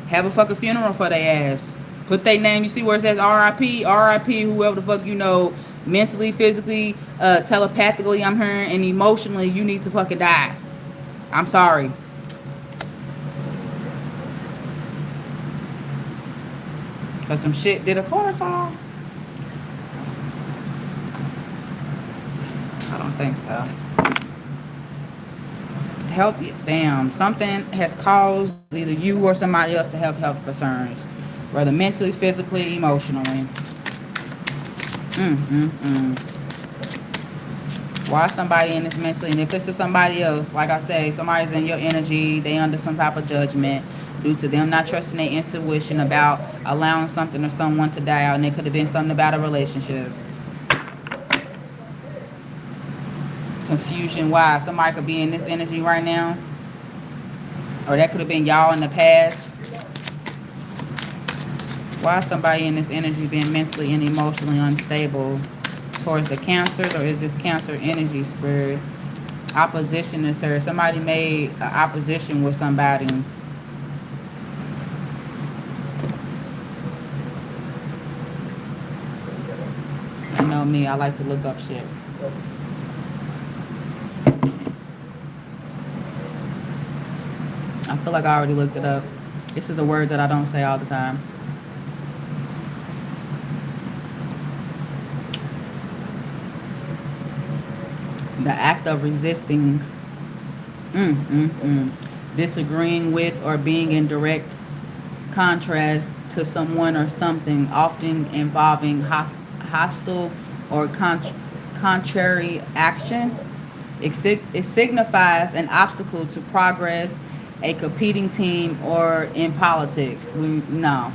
have a fucking funeral for their ass. Put their name, you see where it says R.I.P., R.I.P., whoever the fuck you know, mentally, physically, telepathically, I'm hearing, and emotionally, you need to fucking die. I'm sorry. Because some shit, did a card fall? I don't think so. Damn, something has caused either you or somebody else to have health concerns, whether mentally, physically, emotionally. Why somebody in this mentally? And if it's to somebody else, like I say, somebody's in your energy, they under some type of judgment due to them not trusting their intuition about allowing something or someone to die out, and it could have been something about a relationship. Confusion. Why? Somebody could be in this energy right now, or that could have been y'all in the past. Why somebody in this energy being mentally and emotionally unstable towards the Cancers, or is this Cancer energy spirit? Opposition is here. Somebody made an opposition with somebody. You know me, I like to look up shit. I feel like I already looked it up. This is a word that I don't say all the time. The act of resisting, disagreeing with, or being in direct contrast to someone or something, often involving hostile or contrary action. It signifies an obstacle to progress, a competing team, or in politics. No.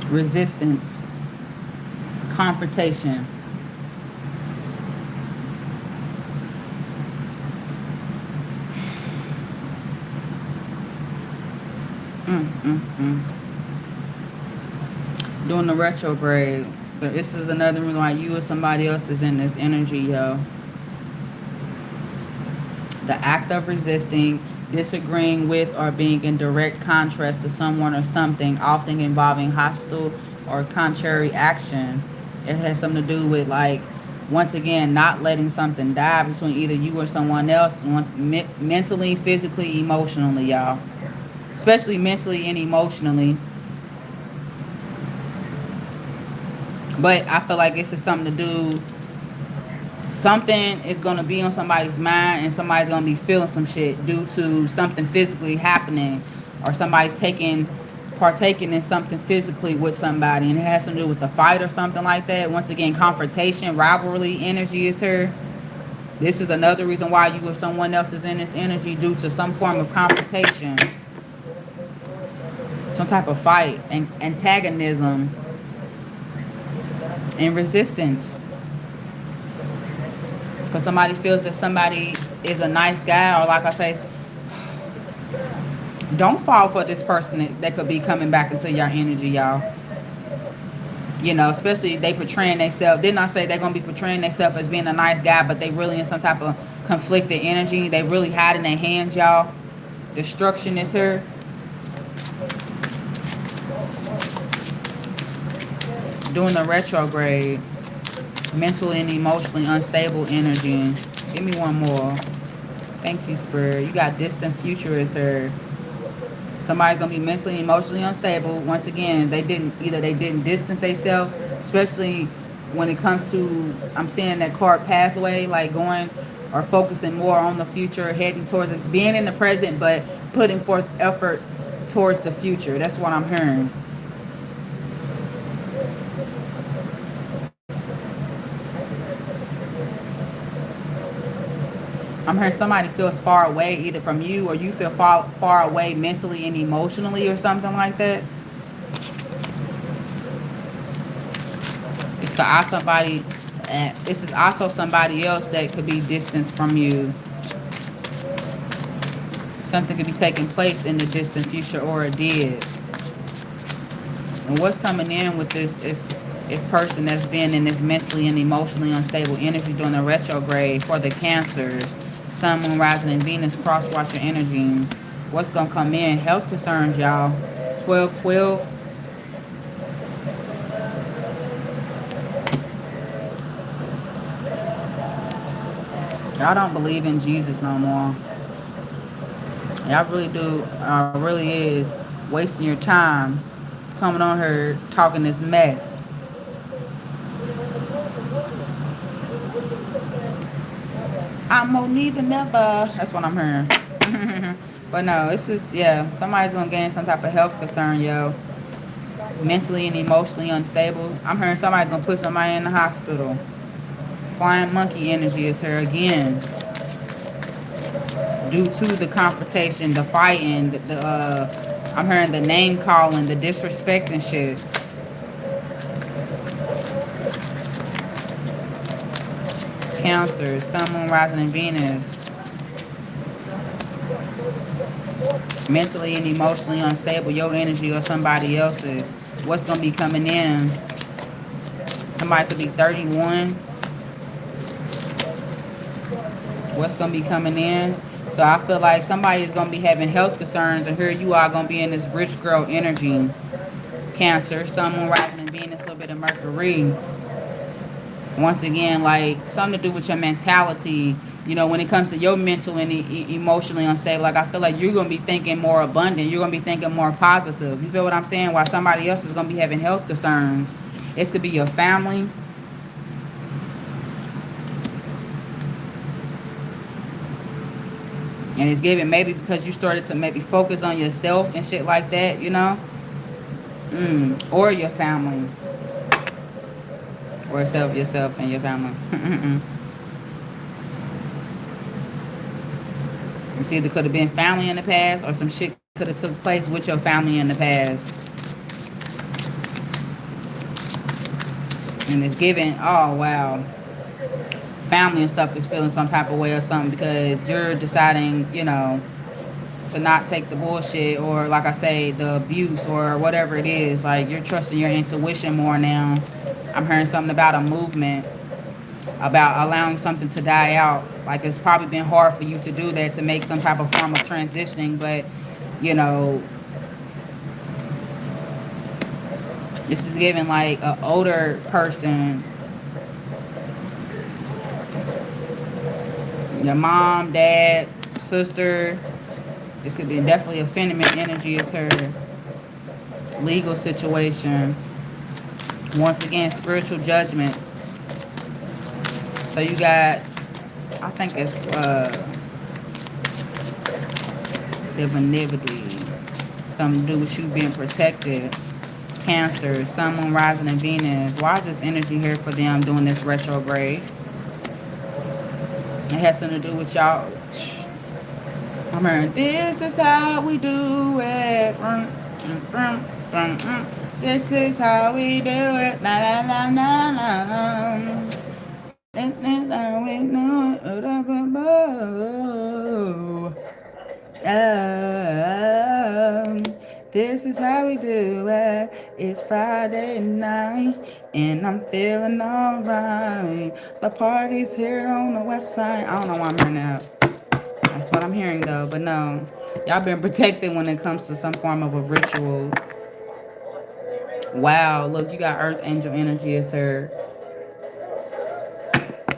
Resistance. Confrontation. Doing the retrograde. This is another reason why you or somebody else is in this energy, yo. The act of resisting, disagreeing with, or being in direct contrast to someone or something, often involving hostile or contrary action. It has something to do with, like, once again, not letting something die between either you or someone else, mentally, physically, emotionally, y'all. Especially mentally and emotionally. But I feel like this is something to do. Something is going to be on somebody's mind, and somebody's going to be feeling some shit due to something physically happening, or somebody's partaking in something physically with somebody, and it has something to do with the fight or something like that. Once again, confrontation, rivalry energy is here. This is another reason why you or someone else is in this energy, due to some form of confrontation, some type of fight, and antagonism, and resistance. Because somebody feels that somebody is a nice guy, or like I say, don't fall for this person that could be coming back into your energy, y'all. You know, especially they portraying themselves. Didn't I say they're going to be portraying themselves as being a nice guy, but they really in some type of conflicted energy. They really hiding their hands, y'all. Destruction is here. Doing the retrograde. Mentally and emotionally unstable energy. Give me one more. Thank you, Spirit. You got distant future is here. Somebody's gonna be mentally and emotionally unstable. Once again, they didn't distance themselves, especially when it comes to, I'm seeing that card pathway, like going or focusing more on the future, heading towards it, being in the present, but putting forth effort towards the future. That's what I'm hearing. I'm hearing somebody feels far away, either from you, or you feel far away mentally and emotionally, or something like that. This is also somebody else that could be distanced from you. Something could be taking place in the distant future, or it did. And what's coming in with this person that's been in this mentally and emotionally unstable energy during the retrograde for the Cancers. Sun, Moon, Rising, and Venus cross-watch your energy. What's going to come in? Health concerns, y'all. 12-12. Y'all don't believe in Jesus no more. Y'all really do. Really is wasting your time coming on here talking this mess. I'm more neither never. That's what I'm hearing. But no, this is, yeah, somebody's gonna gain some type of health concern, yo. Mentally and emotionally unstable. I'm hearing somebody's gonna put somebody in the hospital. Flying monkey energy is here again. Due to the confrontation, the fighting, I'm hearing the name calling, the disrespect and shit. Cancer, Sun, Moon, Rising, and Venus. Mentally and emotionally unstable, your energy or somebody else's. What's going to be coming in? Somebody could be 31. What's going to be coming in? So I feel like somebody is going to be having health concerns, and here you are going to be in this rich girl energy. Cancer, Sun, Moon, Rising, and Venus, a little bit of Mercury. Once again, like, something to do with your mentality. You know, when it comes to your mental and emotionally unstable, like, I feel like you're going to be thinking more abundant. You're going to be thinking more positive. You feel what I'm saying? While somebody else is going to be having health concerns. This could be your family. And it's given maybe because you started to maybe focus on yourself and shit like that, you know? Or your family. Or yourself and your family. It's either could have been family in the past or some shit could have took place with your family in the past. And it's given, oh wow, family and stuff is feeling some type of way or something because you're deciding, you know, to not take the bullshit or, like I say, the abuse or whatever it is. Like, you're trusting your intuition more now. I'm hearing something about a movement, about allowing something to die out. Like, it's probably been hard for you to do that, to make some type of form of transitioning, but, you know, this is giving like an older person, your mom, dad, sister. This could be definitely a feminine energy. It's her legal situation. Once again, spiritual judgment. So you got, I think it's divinity. Something to do with you being protected. Cancer, Sun, Moon, Rising, and Venus. Why is this energy here for them doing this retrograde? It has something to do with y'all. I'm hearing, this is how we do it. This is how we do it. La la la la la. This is how we do it. This is how we do it. It's Friday night and I'm feeling alright. The party's here on the west side. I don't know why I'm hearing that. That's what I'm hearing though. But no, y'all been protected when it comes to some form of a ritual. Wow, look, you got Earth Angel energy as her.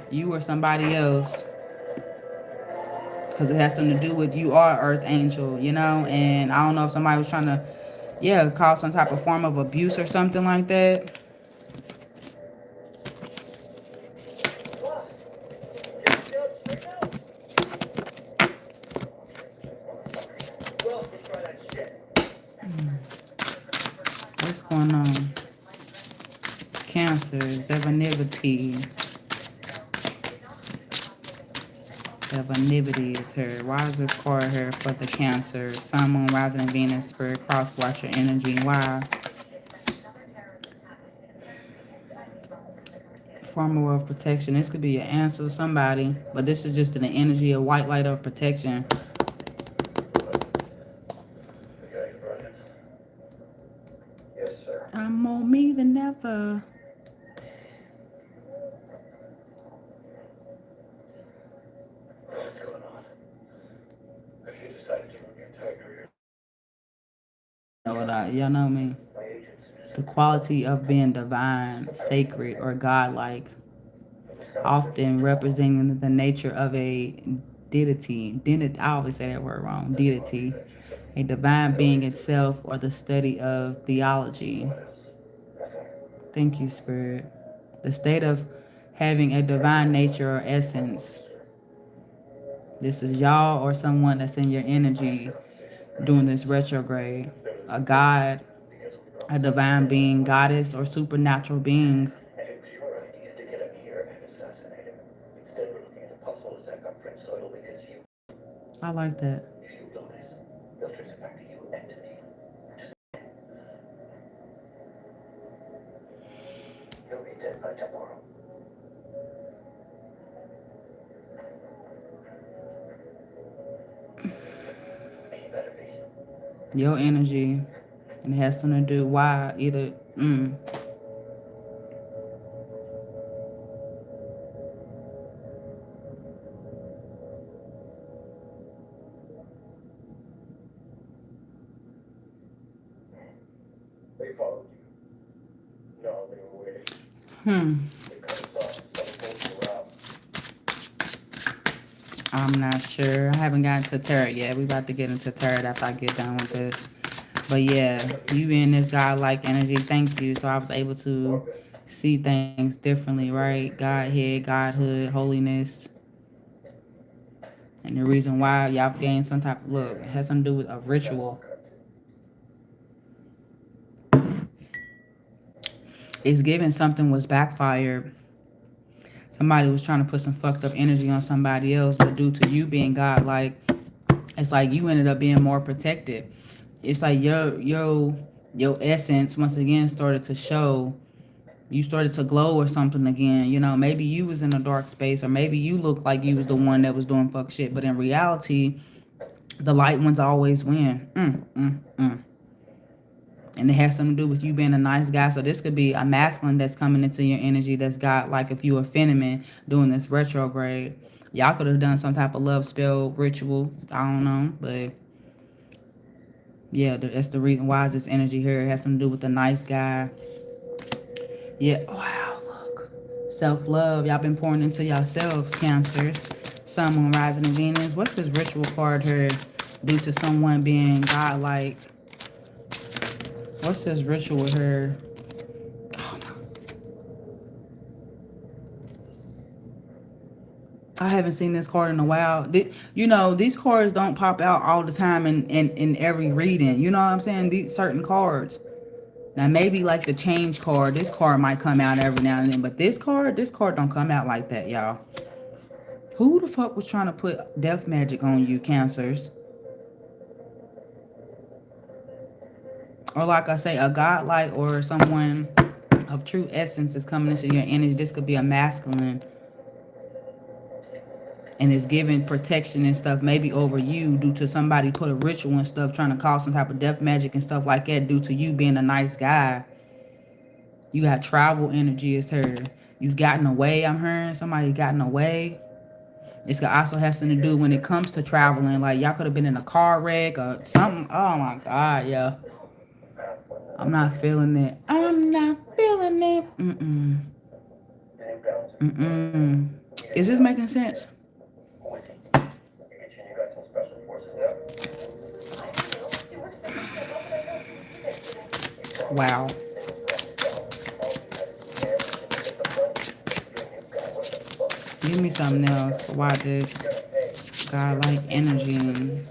You or somebody else. Because it has something to do with you are Earth Angel, you know? And I don't know if somebody was trying to, yeah, cause some type of form of abuse or something like that. What's going on? Cancers, divinity. Divinity is here. Why is this card here for the Cancer? Sun, Moon, Rising, and Venus, Spirit, Cross Watcher energy. Why? Formula of protection. This could be an answer to somebody, but this is just an energy of white light of protection. Yes, sir. I'm more me than ever. What's going on? Have you decided to run your entire career? Y'all know me. My agents. The quality of being divine, sacred, or godlike, often representing the nature of a deity. I always say that word wrong. Deity. A divine being itself, or the study of theology. Thank you, Spirit. The state of having a divine nature or essence. This is y'all or someone that's in your energy doing this retrograde. A god, a divine being, goddess, or supernatural being. And it was your idea to get him here and assassinate him. Instead, we're looking at a possible attack on French soil because you. I like that. If you blow this, they'll trace it back to you and to me. You'll be dead by tomorrow. You better be. Your energy. And it has something to do why either They followed you. No, they were waiting. They cut us off. Someone pulled you out. I'm not sure. I haven't gotten to tarot yet. We about to get into tarot after I get done with this. But yeah, you being this God-like energy, thank you. So I was able to see things differently, right? Godhead, Godhood, holiness. And the reason why y'all gained some type of look, it has something to do with a ritual. It's given something was backfired. Somebody was trying to put some fucked up energy on somebody else, but due to you being God-like, It's like you ended up being more protected. It's like your essence once again started to show. You started to glow or something again. You know, maybe you was in a dark space, or maybe you looked like you was the one that was doing fuck shit. But in reality, the light ones always win. And it has something to do with you being a nice guy. So this could be a masculine that's coming into your energy that's got, like, if you a feminine doing this retrograde. Y'all could have done some type of love spell ritual. I don't know. But yeah, that's the reason why is this energy here. It has something to do with the nice guy. Yeah. Wow, look. Self-love. Y'all been pouring into yourselves, Cancers. Sun, Moon, Rising, and Venus. What's this ritual card here? Due to someone being godlike. What's this ritual here? I haven't seen this card in a while. You know, these cards don't pop out all the time in every reading. You know what I'm saying? These certain cards. Now, maybe like the change card. This card might come out every now and then. But this card don't come out like that, y'all. Who the fuck was trying to put death magic on you, Cancers? Or like I say, a godlike or someone of true essence is coming into your energy. This could be a masculine. And is giving protection and stuff maybe over you due to somebody put a ritual and stuff trying to cause some type of death magic and stuff like that due to you being a nice guy. You got travel energy is here. You've gotten away, I'm hearing. Somebody gotten away. This also has something to do when it comes to traveling. Like, y'all could have been in a car wreck or something. Oh, my God, yeah. I'm not feeling it. I'm not feeling it. Is this making sense? Wow. Give me something else. Why this godlike energy and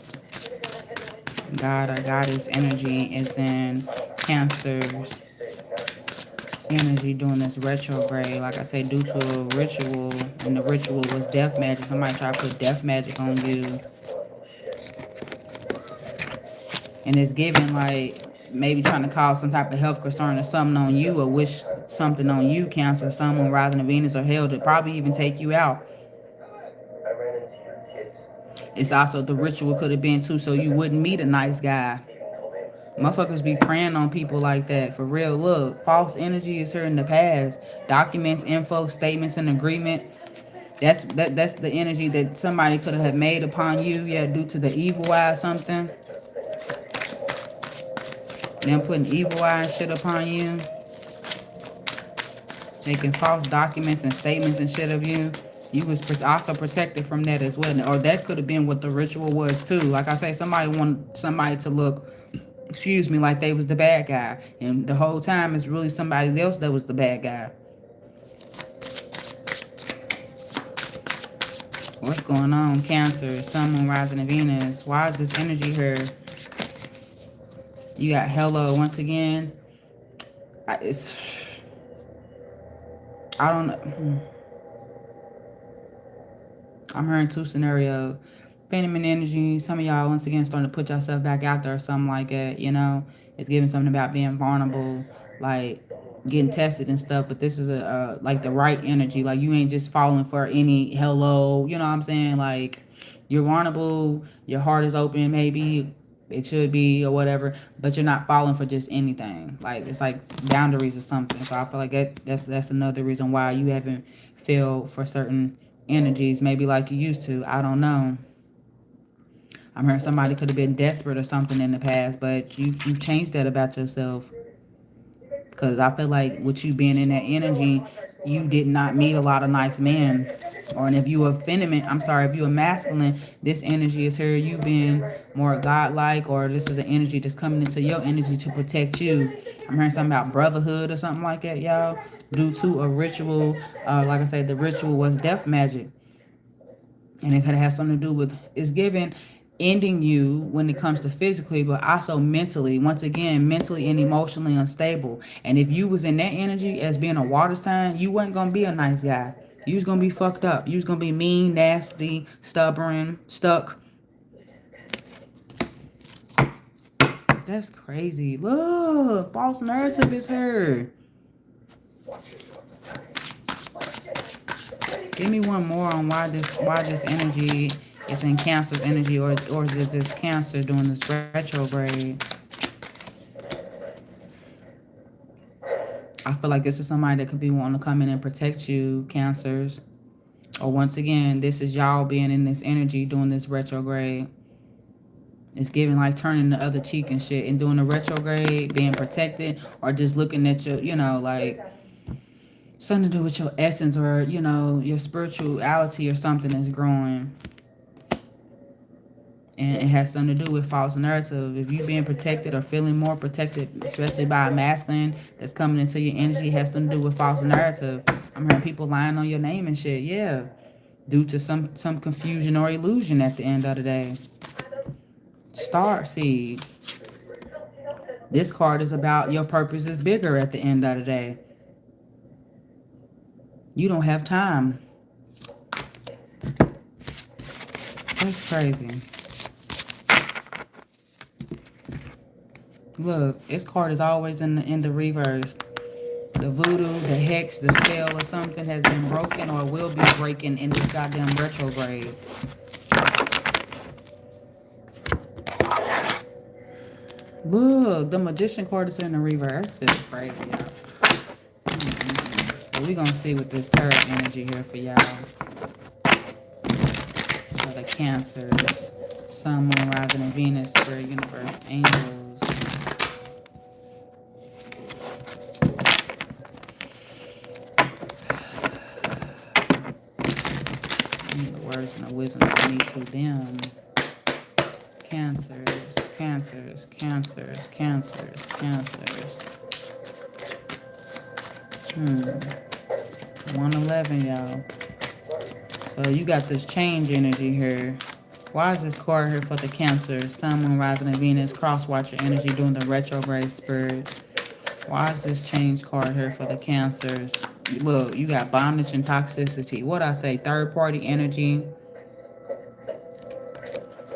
God or goddess energy is in Cancer's energy doing this retrograde. Like I say, due to a ritual, and the ritual was death magic. Somebody tried to put death magic on you. And it's giving like maybe trying to cause some type of health concern or something on you, or wish something on you, Cancer, someone rising in Venus or hell, to probably even take you out. It's also the ritual could have been too, so you wouldn't meet a nice guy. Motherfuckers be preying on people like that. For real, look. False energy is here in the past. Documents, info, statements, and agreement. That's the energy that somebody could have made upon you, yeah, due to the evil eye or something. Them putting evil eye and shit upon you. Making false documents and statements and shit of you. You was also protected from that as well. Or that could have been what the ritual was too. Like I say, somebody wanted somebody to look, excuse me, like they was the bad guy. And the whole time it's really somebody else that was the bad guy. What's going on, Cancer? Sun, Moon, Rising, and Venus. Why is this energy here? You got hello once again. I don't know. I'm hearing two scenarios. Feminine energy. Some of y'all once again starting to put yourself back out there or something like that. You know, it's giving something about being vulnerable, like getting tested and stuff. But this is like the right energy. Like you ain't just falling for any hello. You know what I'm saying? Like you're vulnerable. Your heart is open. Maybe it should be or whatever. But you're not falling for just anything. Like it's like boundaries or something. So I feel like that's another reason why you haven't fell for certain energies, maybe like you used to. I don't know. I'm hearing somebody could have been desperate or something in the past, but you've changed that about yourself. Because I feel like with you being in that energy, you did not meet a lot of nice men. Or and if you are feminine, if you are masculine, this energy is here. You being more godlike, or this is an energy that's coming into your energy to protect you. I'm hearing something about brotherhood or something like that, y'all. Due to a ritual, like I said, the ritual was death magic. And it could have something to do with, it's giving ending you when it comes to physically, but also mentally. Once again, mentally and emotionally unstable. And if you was in that energy as being a water sign, you wasn't going to be a nice guy. You was going to be fucked up. You was going to be mean, nasty, stubborn, stuck. That's crazy. Look, false narrative is her. Give me one more on why this energy is in Cancer's energy, or is this Cancer doing this retrograde? I feel like this is somebody that could be wanting to come in and protect you, Cancers. Or once again, this is y'all being in this energy doing this retrograde. It's giving like turning the other cheek and shit and doing the retrograde, being protected, or just looking at your, you know, like something to do with your essence, or, you know, your spirituality or something is growing. And it has something to do with false narrative. If you're being protected or feeling more protected, especially by a masculine that's coming into your energy, it has something to do with false narrative. I'm hearing people lying on your name and shit. Yeah. Due to some confusion or illusion at the end of the day. Star seed. This card is about your purpose is bigger at the end of the day. You don't have time. That's crazy. Look, this card is always in the reverse. The voodoo, the hex, the spell or something has been broken or will be breaking in this goddamn retrograde. Look, the magician card is in the reverse. That's just crazy, y'all. So we're going to see what this third energy here for y'all. For the Cancers, Sun, Moon, Rising, and Venus, Spirit, Universe, Angels. The words and the wisdom that need to them. Cancers, Cancers, Cancers, Cancers, Cancers. 111, y'all. So you got this change energy here. Why is this card here for the Cancer? Sun, Moon, Rising, and Venus, cross-watcher energy doing the retrograde spirit. Why is this change card here for the Cancers? Look, you got bondage and toxicity. What I say? Third-party energy.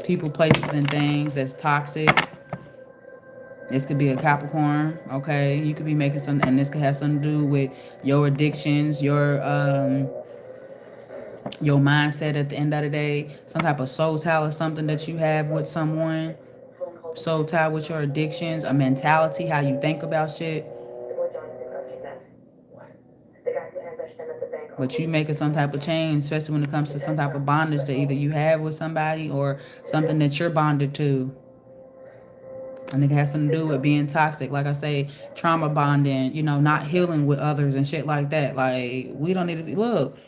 People, places, and things that's toxic. This could be a Capricorn, okay? You could be making something, and this could have something to do with your addictions, your mindset at the end of the day. Some type of soul tie or something that you have with someone. Soul tie with your addictions, a mentality, how you think about shit. But you making some type of change, especially when it comes to some type of bondage that either you have with somebody or something that you're bonded to. And it has something to do with being toxic. Like I say, trauma bonding, you know, not healing with others and shit like that. Like, we don't need to be, look.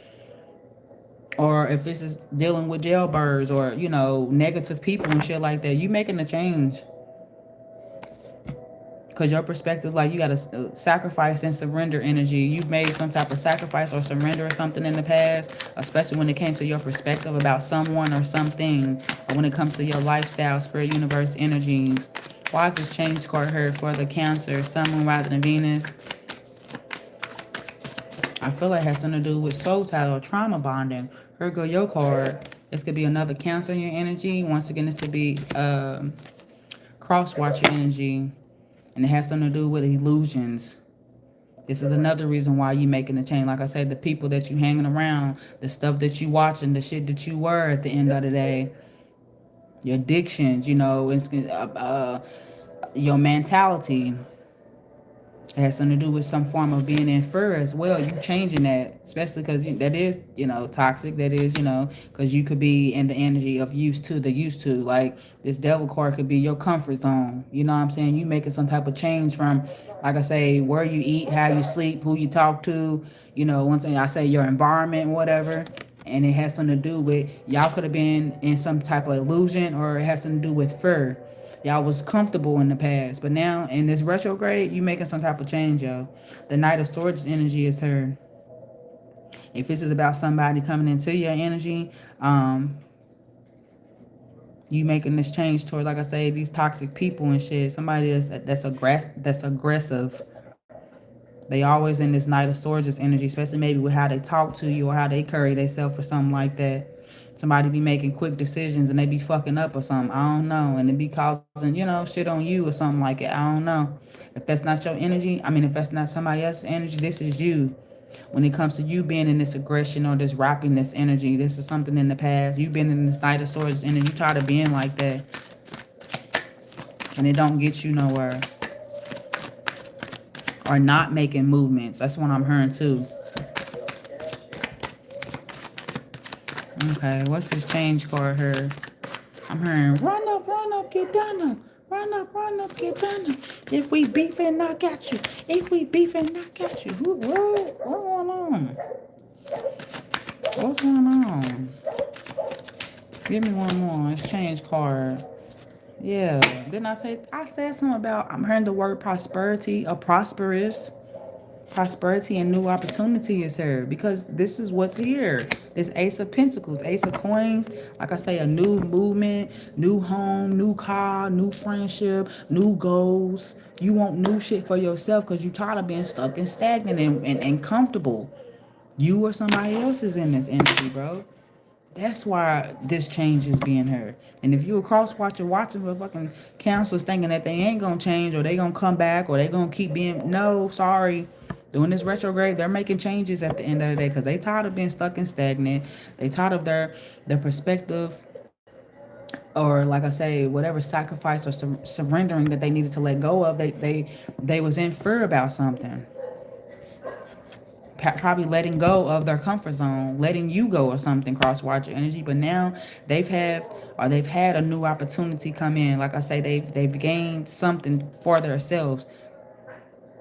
Or if this is dealing with jailbirds or, you know, negative people and shit like that, you making a change. Because your perspective, like, you got to sacrifice and surrender energy. You've made some type of sacrifice or surrender or something in the past, especially when it came to your perspective about someone or something, or when it comes to your lifestyle, spirit, universe, energies. Why is this change card here for the Cancer, Sun, Moon, Rising, and Venus? I feel like it has something to do with soul tie or trauma bonding. Here go your card. This could be another Cancer in your energy. Once again, this could be cross-watcher energy. And it has something to do with illusions. This is another reason why you making the change. Like I said, the people that you hanging around, the stuff that you watching, the shit that you were at the end of the day, your addictions, you know, your mentality. It has something to do with some form of being in fear as well. You changing that, especially because that is, you know, toxic. That is, you know, because you could be in the energy of used to. Like, this devil card could be your comfort zone. You know what I'm saying? You making some type of change from, like I say, where you eat, how you sleep, who you talk to. You know, once I say your environment, whatever. And it has something to do with, y'all could have been in some type of illusion, or it has something to do with fear. Y'all was comfortable in the past, but now in this retrograde, you making some type of change, yo. The Knight of Swords energy is her. If this is about somebody coming into your energy, you making this change toward, like I say, these toxic people and shit. Somebody that's aggressive. They always in this Knight of Swords energy, especially maybe with how they talk to you or how they carry themselves or something like that. Somebody be making quick decisions and they be fucking up or something. I don't know. And it be causing, shit on you or something like it. I don't know. If that's not your energy, if that's not somebody else's energy, this is you. When it comes to you being in this aggression or this rappiness energy, this is something in the past. You've been in this Knight of Swords energy. You tired of being like that. And it don't get you nowhere. Or not making movements. That's what I'm hearing too. Okay, what's this change card here? I'm hearing run up, get done up. Run up, get done up. If we beefing, I got you. If we beefing, I got you. What's going on? What's going on? Give me one more. It's change card. Yeah. Didn't I said something about, I'm hearing the word prosperity, a prosperous. Prosperity and new opportunity is here because this is what's here. This Ace of Pentacles, Ace of Coins, like I say, a new movement, new home, new car, new friendship, new goals. You want new shit for yourself because you tired of being stuck and stagnant and comfortable. You or somebody else is in this energy, bro. That's why this change is being heard. And if you a cross watcher watching for fucking counselors thinking that they ain't gonna change or they gonna come back or they gonna keep being, no, sorry. Doing this retrograde, they're making changes at the end of the day because they tired of being stuck and stagnant. They tired of their perspective or, like I say, whatever sacrifice or surrendering that they needed to let go of. They was in fear about something. Probably letting go of their comfort zone, letting you go or something, cross-watcher energy. But now they've had a new opportunity come in. Like I say, they've gained something for themselves.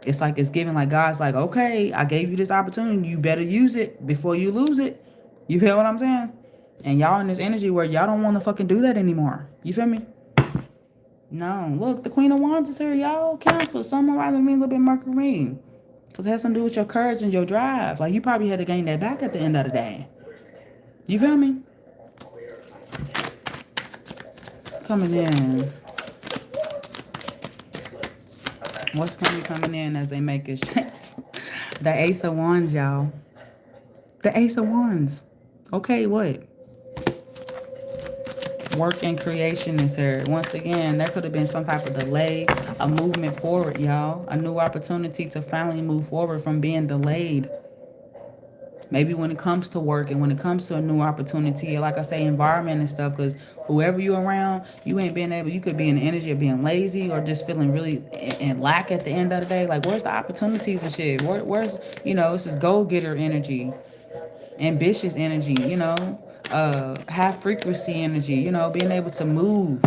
It's like it's giving, like God's like, okay, I gave you this opportunity. You better use it before you lose it. You feel what I'm saying? And y'all in this energy where y'all don't want to fucking do that anymore. You feel me? No. Look, the Queen of Wands is here, y'all. Cancel. Someone rather than me a little bit Mercury. Because it has something to do with your courage and your drive. Like, you probably had to gain that back at the end of the day. You feel me? Coming in. What's going to be coming in as they make this change? The Ace of Wands, y'all. The Ace of Wands. Okay, what? Work and creation is here. Once again, there could have been some type of delay, a movement forward, y'all. A new opportunity to finally move forward from being delayed. Maybe when it comes to work and when it comes to a new opportunity, like I say, environment and stuff, because whoever you're around, you ain't being able, you could be in the energy of being lazy or just feeling really in lack at the end of the day. Like, where's the opportunities and shit? Where's, this is go-getter energy, ambitious energy, high frequency energy, being able to move.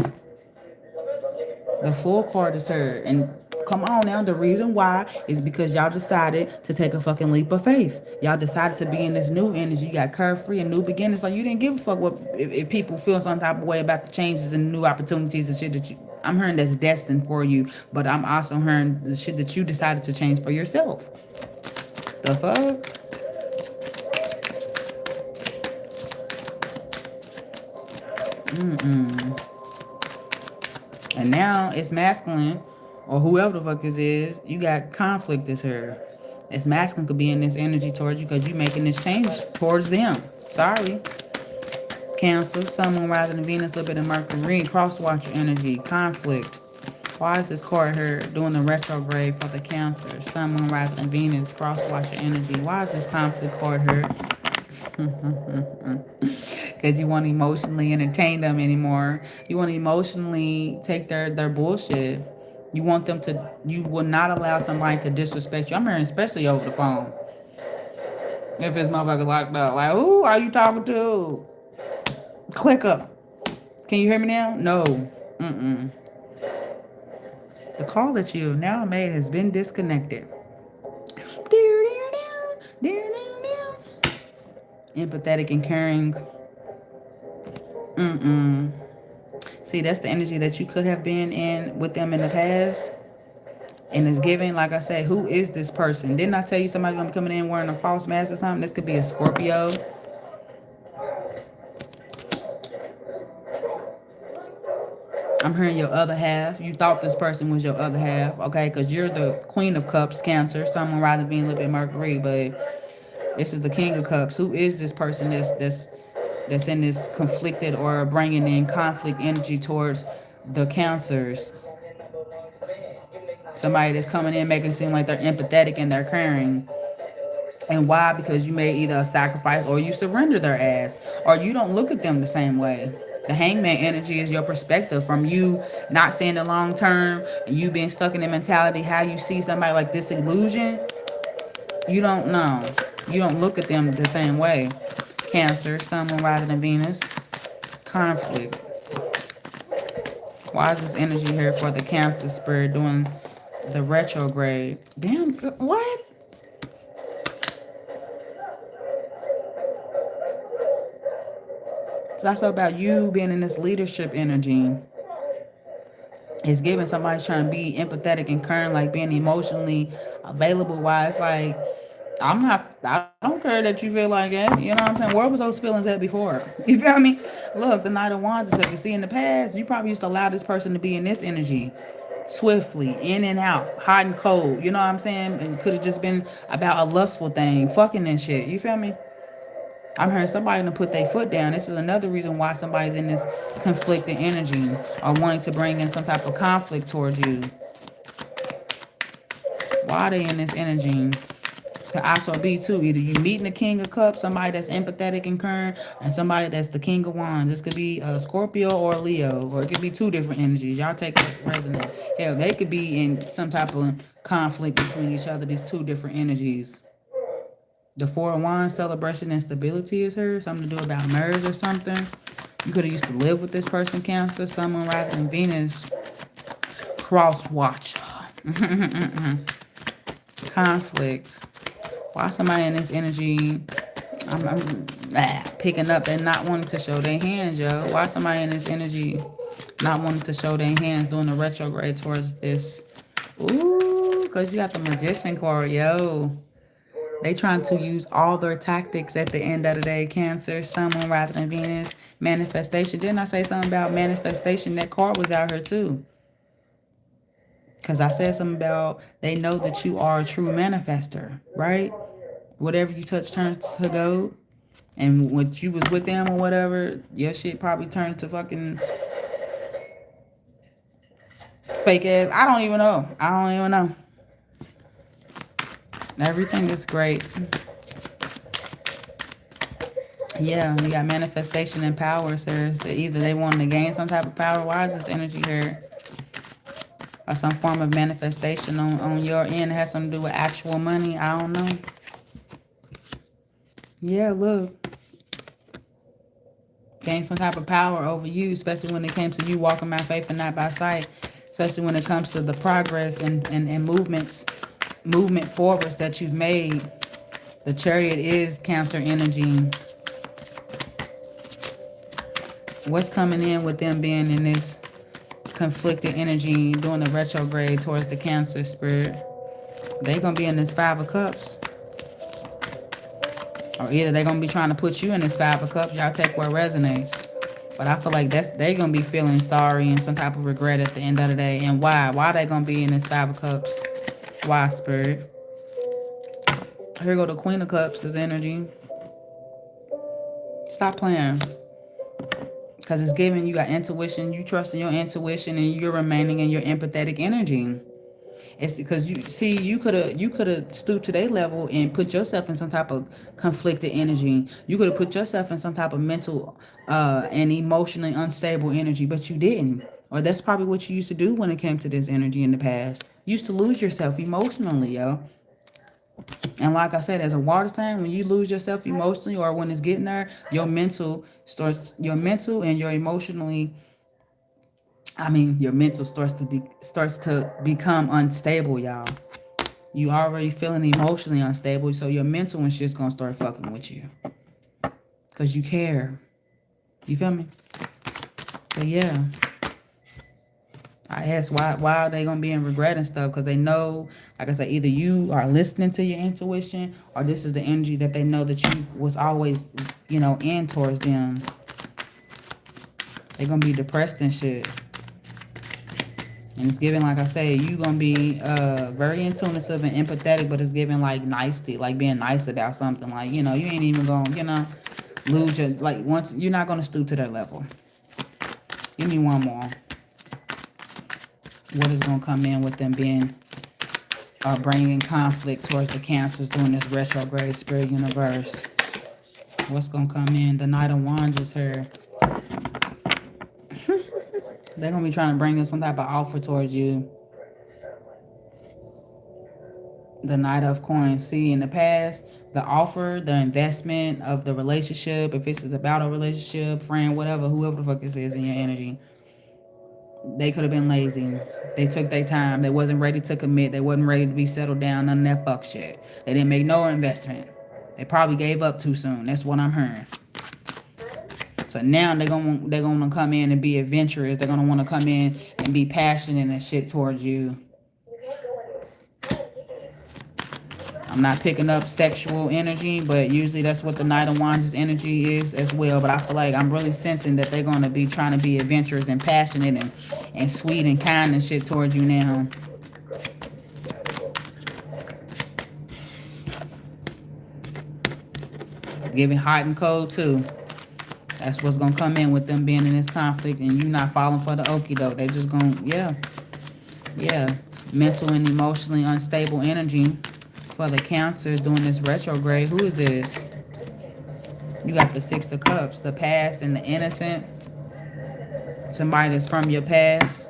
The full card is heard. And come on now, the reason why is because y'all decided to take a fucking leap of faith. Y'all decided to be in this new energy. You got carefree and new beginnings. Like, you didn't give a fuck what if people feel some type of way about the changes and new opportunities and shit that I'm hearing that's destined for you. But I'm also hearing the shit that you decided to change for yourself. The fuck? And now it's masculine, or whoever the fuck this is, you got conflict this here. It's masculine could be in this energy towards you because you making this change towards them. Sorry. Cancer, Sun, Moon, Rising, Venus, a little bit of Mercury, cross-watcher energy, conflict. Why is this card here doing the retrograde for the Cancer? Sun, Moon, Rising, Venus, cross-watcher energy. Why is this conflict card here? Because you won't emotionally entertain them anymore. You won't emotionally take their bullshit. You want them to, you will not allow somebody to disrespect you. I'm hearing especially over the phone. If it's motherfucker locked up. Like, who are you talking to? Click up. Can you hear me now? No. The call that you have now made has been disconnected. Empathetic and caring. See, that's the energy that you could have been in with them in the past. And it's giving, like I said, who is this person? Didn't I tell you somebody's going to be coming in wearing a false mask or something? This could be a Scorpio. I'm hearing your other half. You thought this person was your other half, okay? Because you're the Queen of Cups, Cancer. Someone rather being a little bit Mercury, but this is the King of Cups. Who is this person that's that's in this conflicted or bringing in conflict energy towards the Cancers. Somebody that's coming in making it seem like they're empathetic and they're caring. And why? Because you made either a sacrifice or you surrender their ass, or you don't look at them the same way. The hangman energy is your perspective from you not seeing the long term and you being stuck in the mentality how you see somebody like this illusion. You don't know. You don't look at them the same way. Cancer, Sun, Moon, rising, and Venus. Conflict. Why is this energy here for the Cancer spirit doing the retrograde? Damn, what? So that's about you being in this leadership energy. It's giving somebody trying to be empathetic and caring, like being emotionally available. Why it's like, I don't care that you feel like that. You know what I'm saying? Where was those feelings at before? You feel me? Look, the Knight of Wands, so you can see in the past, you probably used to allow this person to be in this energy. Swiftly, in and out, hot and cold. You know what I'm saying? And it could have just been about a lustful thing, fucking and shit. You feel me? I'm hearing somebody to put their foot down. This is another reason why somebody's in this conflicted energy or wanting to bring in some type of conflict towards you. Why are they in this energy? It could also be too. Either you meeting the King of Cups, somebody that's empathetic and caring, and somebody that's the King of Wands. This could be a Scorpio or a Leo, or it could be two different energies. Y'all take what resonate. Hell, they could be in some type of conflict between each other. These two different energies. The Four of Wands, celebration and stability is here. Something to do about marriage or something. You could have used to live with this person, Cancer, Sun, Moon, rising, and Venus. Cross watcher. Conflict. Why somebody in this energy, I'm picking up and not wanting to show their hands, yo. Why somebody in this energy not wanting to show their hands doing the retrograde towards this? Ooh, because you got the Magician card, yo. They trying to use all their tactics at the end of the day. Cancer, Sun, Moon, rising, and Venus. Manifestation. Didn't I say something about manifestation? That card was out here too. Because I said something about they know that you are a true manifester, right? Whatever you touch turns to gold. And when you was with them or whatever, your shit probably turned to fucking fake ass. I don't even know. Everything is great. Yeah, you got manifestation and power, sir. So either they want to gain some type of power. Why is this energy here? Or some form of manifestation on your end. It has something to do with actual money. I don't know. Yeah, look. Gain some type of power over you, especially when it comes to you walking by faith and not by sight. Especially when it comes to the progress and movement forwards that you've made. The Chariot is Cancer energy. What's coming in with them being in this conflicted energy, doing the retrograde towards the Cancer spirit? They're going to be in this Five of Cups. Or either they're going to be trying to put you in this Five of Cups. Y'all take what resonates. But I feel like they're going to be feeling sorry and some type of regret at the end of the day. And why? Why are they going to be in this Five of Cups? Why, spirit? Here go the Queen of Cups' energy. Stop playing. Because it's giving you got intuition. You trust in your intuition and you're remaining in your empathetic energy. It's because you could have stooped to their level and put yourself in some type of conflicted energy. You could have put yourself in some type of mental and emotionally unstable energy, but you didn't. Or that's probably what you used to do when it came to this energy in the past. You used to lose yourself emotionally, yo. And like I said, as a water sign, when you lose yourself emotionally or when it's getting there, your mental and your emotionally, your mental starts to become unstable, y'all. You already feeling emotionally unstable, so your mental and shit's gonna start fucking with you. Cause you care. You feel me? But yeah. I asked why are they gonna be in regret and stuff? Because they know, like I said, either you are listening to your intuition or this is the energy that they know that you was always, in towards them. They're gonna be depressed and shit. And it's giving, like I say, you gonna be very intuitive and empathetic, but it's giving like nicety, like being nice about something. Like, you ain't even gonna, lose your, like, once, you're not going to stoop to their level. Give me one more. What is going to come in with them being, bringing conflict towards the Cancers during this retrograde spirit universe? What's going to come in? The Knight of Wands is here. They're going to be trying to bring in some type of offer towards you. The Knight of Coins. See, in the past, the offer, the investment of the relationship, if it's about a relationship, friend, whatever, whoever the fuck this is in your energy, they could have been lazy. They took their time. They wasn't ready to commit. They wasn't ready to be settled down. None of that fuck shit. They didn't make no investment. They probably gave up too soon. That's what I'm hearing. So now they're gonna come in and be adventurous. They're gonna want to come in and be passionate and shit towards you. I'm not picking up sexual energy, but usually that's what the Knight of Wands' energy is as well. But I feel like I'm really sensing that they're going to be trying to be adventurous and passionate and sweet and kind and shit towards you now. Giving hot and cold too. That's what's going to come in with them being in this conflict and you not falling for the okie doke. They just going to, yeah. Mental and emotionally unstable energy. For the Cancers doing this retrograde. Who is this? You got the Six of Cups, the past and the innocent. Somebody that's from your past.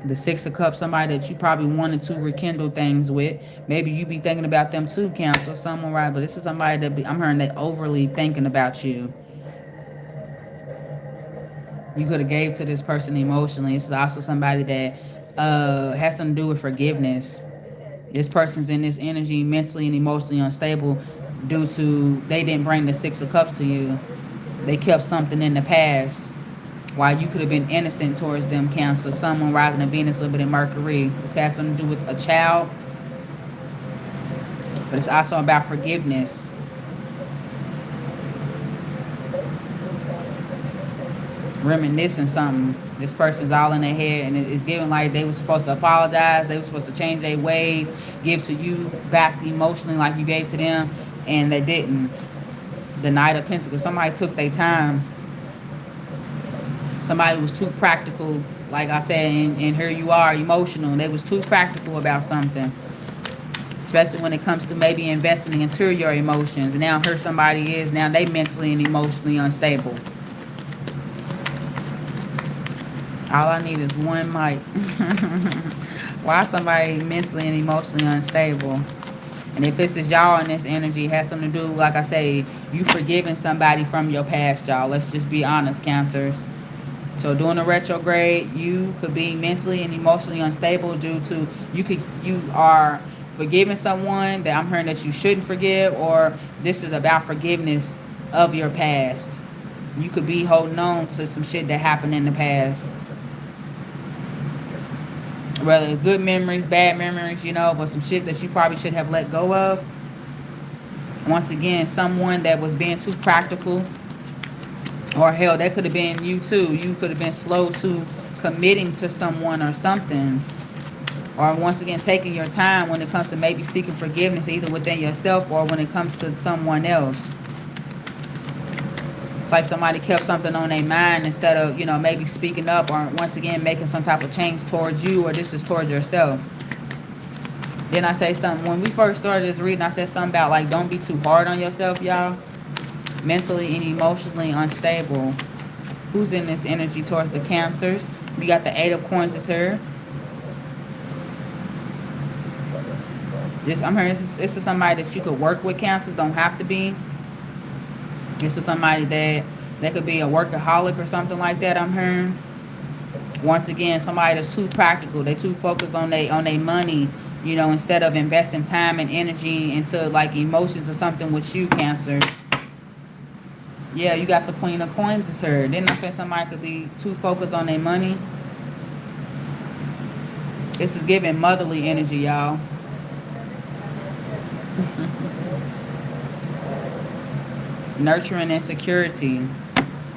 The Six of Cups, somebody that you probably wanted to rekindle things with. Maybe you be thinking about them too, Cancer. Someone, right? But this is somebody that I'm hearing they overly thinking about you. You could have gave to this person emotionally. It's also somebody that has something to do with forgiveness. This person's in this energy, mentally and emotionally unstable due to they didn't bring the Six of Cups to you. They kept something in the past. While you could have been innocent towards them, Cancer. Someone rising in Venus, a little bit in Mercury. This has something to do with a child. But it's also about forgiveness. Reminiscing something. This person's all in their head and it's giving like they were supposed to apologize. They were supposed to change their ways, give to you back emotionally like you gave to them, and they didn't. The Knight of Pentacles. Somebody took their time. Somebody was too practical, like I said, and here you are, emotional. They was too practical about something. Especially when it comes to maybe investing into your emotions. And now here somebody is, now they mentally and emotionally unstable. All I need is one mic. Why somebody mentally and emotionally unstable? And if this is y'all in this energy, it has something to do, like I say, you forgiving somebody from your past, y'all. Let's just be honest, Cancers. So during the retrograde, you could be mentally and emotionally unstable due to you are forgiving someone that I'm hearing that you shouldn't forgive, or this is about forgiveness of your past. You could be holding on to some shit that happened in the past. Whether good memories, bad memories, you know, but some shit that you probably should have let go of. Once again, someone that was being too practical. Or hell, that could have been you too. You could have been slow to committing to someone or something. Or once again, taking your time when it comes to maybe seeking forgiveness, either within yourself or when it comes to someone else. It's like somebody kept something on their mind instead of, you know, maybe speaking up or once again making some type of change towards you, or this is towards yourself. Then I say something, when we first started this reading, I said something about like, don't be too hard on yourself, y'all. Mentally and emotionally unstable. Who's in this energy towards the Cancers? We got the Eight of Coins is here. I'm hearing this is somebody that you could work with, Cancers. Don't have to be. This is somebody that could be a workaholic or something like that, I'm hearing. Once again, somebody that's too practical. They too focused on their money, you know, instead of investing time and energy into like emotions or something with you, Cancer. Yeah, you got the Queen of Coins is here. Didn't I say somebody could be too focused on their money? This is giving motherly energy, y'all. Nurturing and security.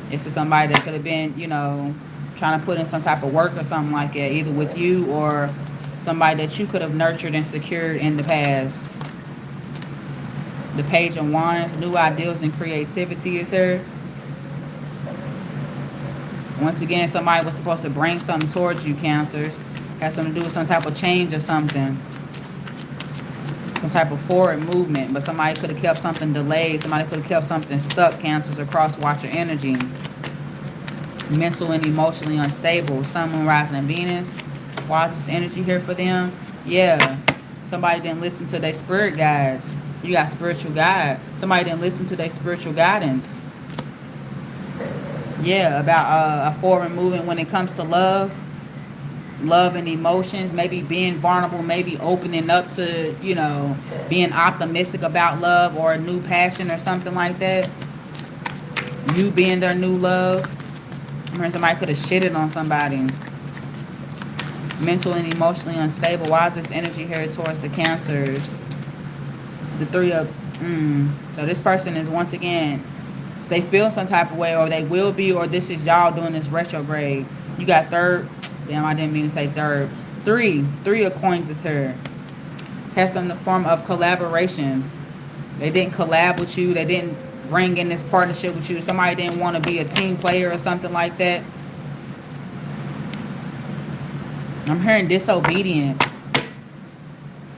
This is somebody that could have been, you know, trying to put in some type of work or something like that, either with you or somebody that you could have nurtured and secured in the past. The Page of Wands, new ideals and creativity is here. Once again, somebody was supposed to bring something towards you, Cancers. Has something to do with some type of change or something. Some type of forward movement. But somebody could have kept something delayed. Somebody could have kept something stuck, Cancers, across Watcher energy. Mental and emotionally unstable. Sun, Moon, Rising, and Venus. Why is this energy here for them? Yeah. Somebody didn't listen to their spirit guides. You got spiritual guide. Somebody didn't listen to their spiritual guidance. Yeah, about a forward movement when it comes to love. Love and emotions. Maybe being vulnerable. Maybe opening up to, you know, being optimistic about love or a new passion or something like that. You being their new love. I mean, somebody could have shitted on somebody. Mental and emotionally unstable. Why is this energy here towards the Cancers? The three of... So this person is, once again, they feel some type of way, or they will be, or this is y'all doing this retrograde. You got third... Damn, I didn't mean to say third. Three of coins is here. Has some form of collaboration. They didn't collab with you. They didn't bring in this partnership with you. Somebody didn't want to be a team player or something like that. I'm hearing disobedient.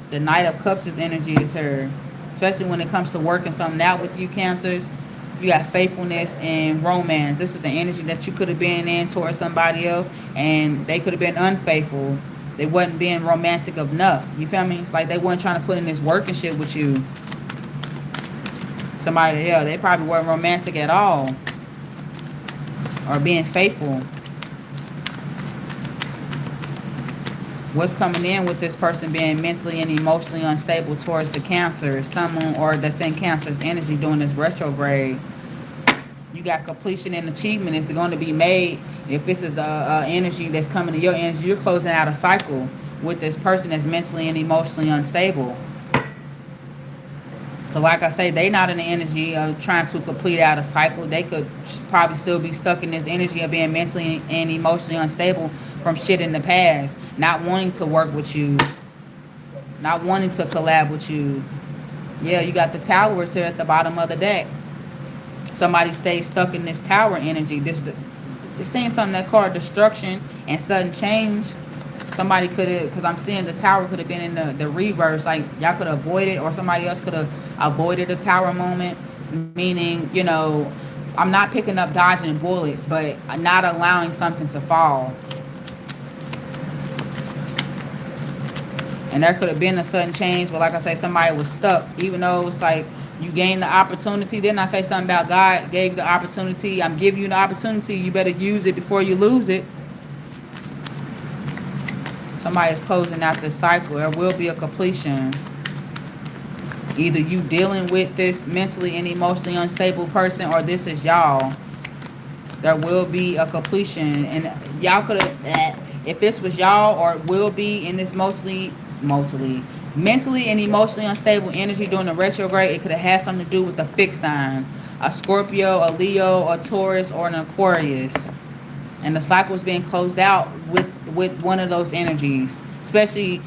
The Knight of Cups' energy is here. Especially when it comes to working something out with you, Cancers. You got faithfulness and romance. This is the energy that you could have been in towards somebody else, and they could have been unfaithful. They wasn't being romantic enough. You feel me? It's like they weren't trying to put in this working shit with you. Somebody, yeah, they probably weren't romantic at all. Or being faithful. What's coming in with this person being mentally and emotionally unstable towards the Cancers, someone, or that's in Cancer's energy doing this retrograde? You got completion and achievement is going to be made. If this is the energy that's coming to your energy, you're closing out a cycle with this person that's mentally and emotionally unstable. Because like I say, they not in the energy of trying to complete out a cycle. They could probably still be stuck in this energy of being mentally and emotionally unstable from shit in the past. Not wanting to work with you. Not wanting to collab with you. Yeah, you got the Towers here at the bottom of the deck. Somebody stays stuck in this Tower energy. This seeing something that called destruction and sudden change. Somebody could have, because I'm seeing the Tower could have been in the reverse. Like, y'all could have avoided, or somebody else could have avoided a Tower moment. Meaning, you know, I'm not picking up dodging bullets, but not allowing something to fall. And there could have been a sudden change, but like I say, somebody was stuck. Even though it's like you gained the opportunity. Didn't I say something about God gave you the opportunity? I'm giving you the opportunity. You better use it before you lose it. Somebody is closing out this cycle. There will be a completion. Either you dealing with this mentally and emotionally unstable person, or this is y'all. There will be a completion. And y'all could have, if this was y'all, or will be in this mentally and emotionally unstable energy during the retrograde, it could have had something to do with a fixed sign. A Scorpio, a Leo, a Taurus, or an Aquarius. And the cycle is being closed out with one of those energies. Especially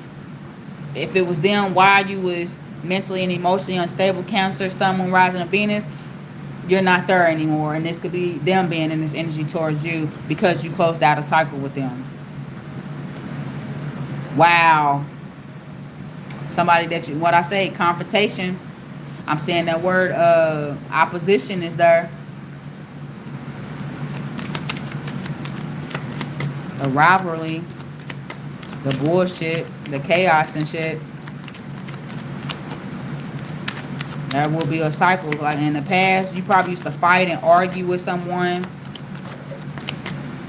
if it was them while you was mentally and emotionally unstable, Cancer, Sun, Moon, Rising, and Venus, you're not there anymore. And this could be them being in this energy towards you because you closed out a cycle with them. Wow. Somebody that you, what I say, confrontation. I'm saying that word, opposition is there. The rivalry, the bullshit, the chaos and shit. There will be a cycle. Like in the past, you probably used to fight and argue with someone.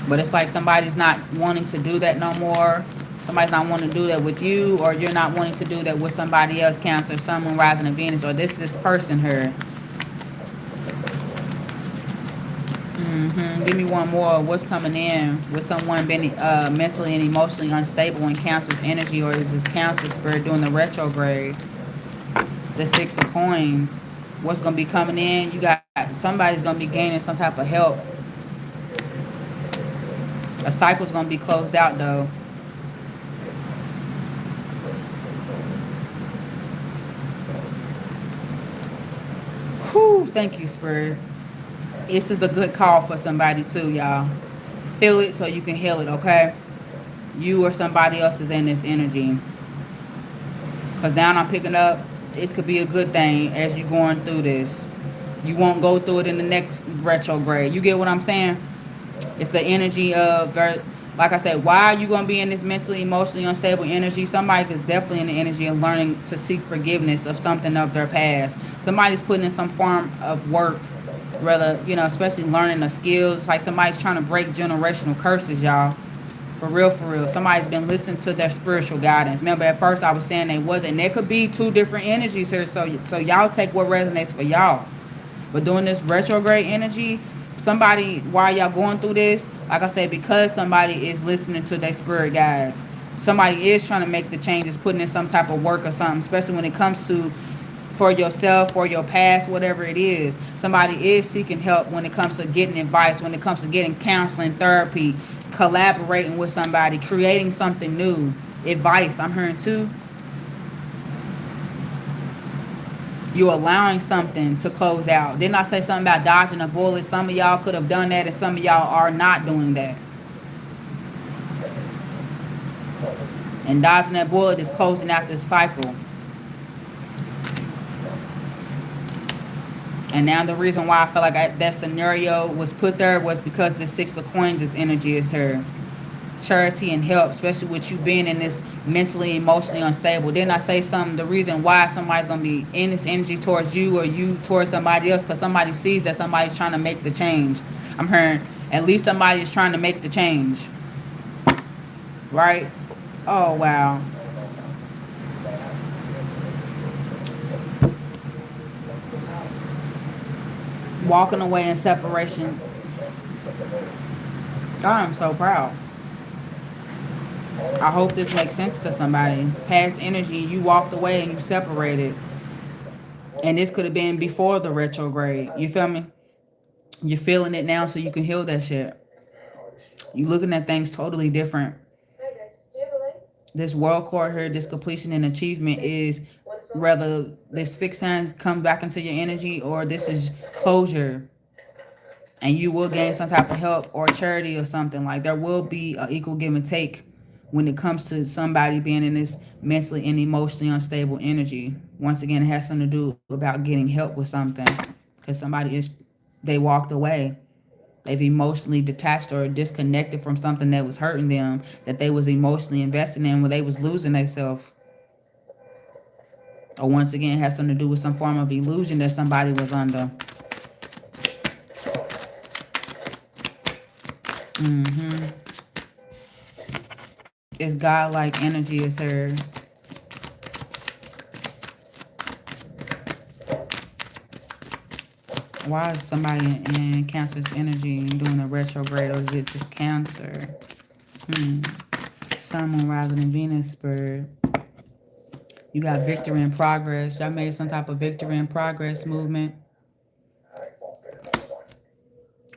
But it's like somebody's not wanting to do that no more. Somebody's not wanting to do that with you, or you're not wanting to do that with somebody else, Cancer, Sun, Moon, Rising, and Venus, or this person here. Give me one more. What's coming in with someone being mentally and emotionally unstable in Cancer's energy, or is this Cancer spirit doing the retrograde? The Six of Coins. What's going to be coming in? You got somebody's going to be gaining some type of help. A cycle's going to be closed out though. Woo! Thank you, Spirit. This is a good call for somebody too, y'all. Feel it so you can heal it, okay? You or somebody else is in this energy. Because now I'm picking up, this could be a good thing as you're going through this. You won't go through it in the next retrograde. You get what I'm saying? It's the energy of, like I said, why are you going to be in this mentally, emotionally unstable energy? Somebody is definitely in the energy of learning to seek forgiveness of something of their past. Somebody's putting in some form of work, rather, you know, especially learning the skills. It's like somebody's trying to break generational curses, y'all. For real, for real. Somebody's been listening to their spiritual guidance. Remember, at first I was saying they wasn't. And there could be two different energies here. So y'all take what resonates for y'all. But doing this retrograde energy, somebody, while y'all going through this, like I said, because somebody is listening to their spirit guides, somebody is trying to make the changes, putting in some type of work or something, especially when it comes to for yourself, for your past, whatever it is. Somebody is seeking help when it comes to getting advice, when it comes to getting counseling, therapy, collaborating with somebody, creating something new. Advice, I'm hearing too. You're allowing something to close out. Didn't I say something about dodging a bullet? Some of y'all could have done that and some of y'all are not doing that. And dodging that bullet is closing out this cycle. And now the reason why I feel like that scenario was put there was because the Six of Coins, this energy is here. Charity and help, especially with you being in this mentally, emotionally unstable. Didn't I say something? The reason why somebody's going to be in this energy towards you or you towards somebody else, because somebody sees that somebody's trying to make the change. I'm hearing at least somebody is trying to make the change. Right? Oh, wow. Walking away in separation. God, I'm so proud. I hope this makes sense to somebody. Past energy, you walked away and you separated. And this could have been before the retrograde. You feel me? You're feeling it now so you can heal that shit. You're looking at things totally different. This world card here, this completion and achievement is whether this fixed sign comes back into your energy or this is closure. And you will gain some type of help or charity or something. Like there will be an equal give and take when it comes to somebody being in this mentally and emotionally unstable energy. Once again, it has something to do about getting help with something. Because they walked away. They've emotionally detached or disconnected from something that was hurting them, that they was emotionally invested in when they was losing themselves. Or once again, it has something to do with some form of illusion that somebody was under. It's godlike energy is her. Why is somebody in Cancer's energy doing a retrograde, or is it just Cancer? Sun, Moon, Rising, and Venus, Spirit. You got victory in progress. Y'all made some type of victory in progress movement.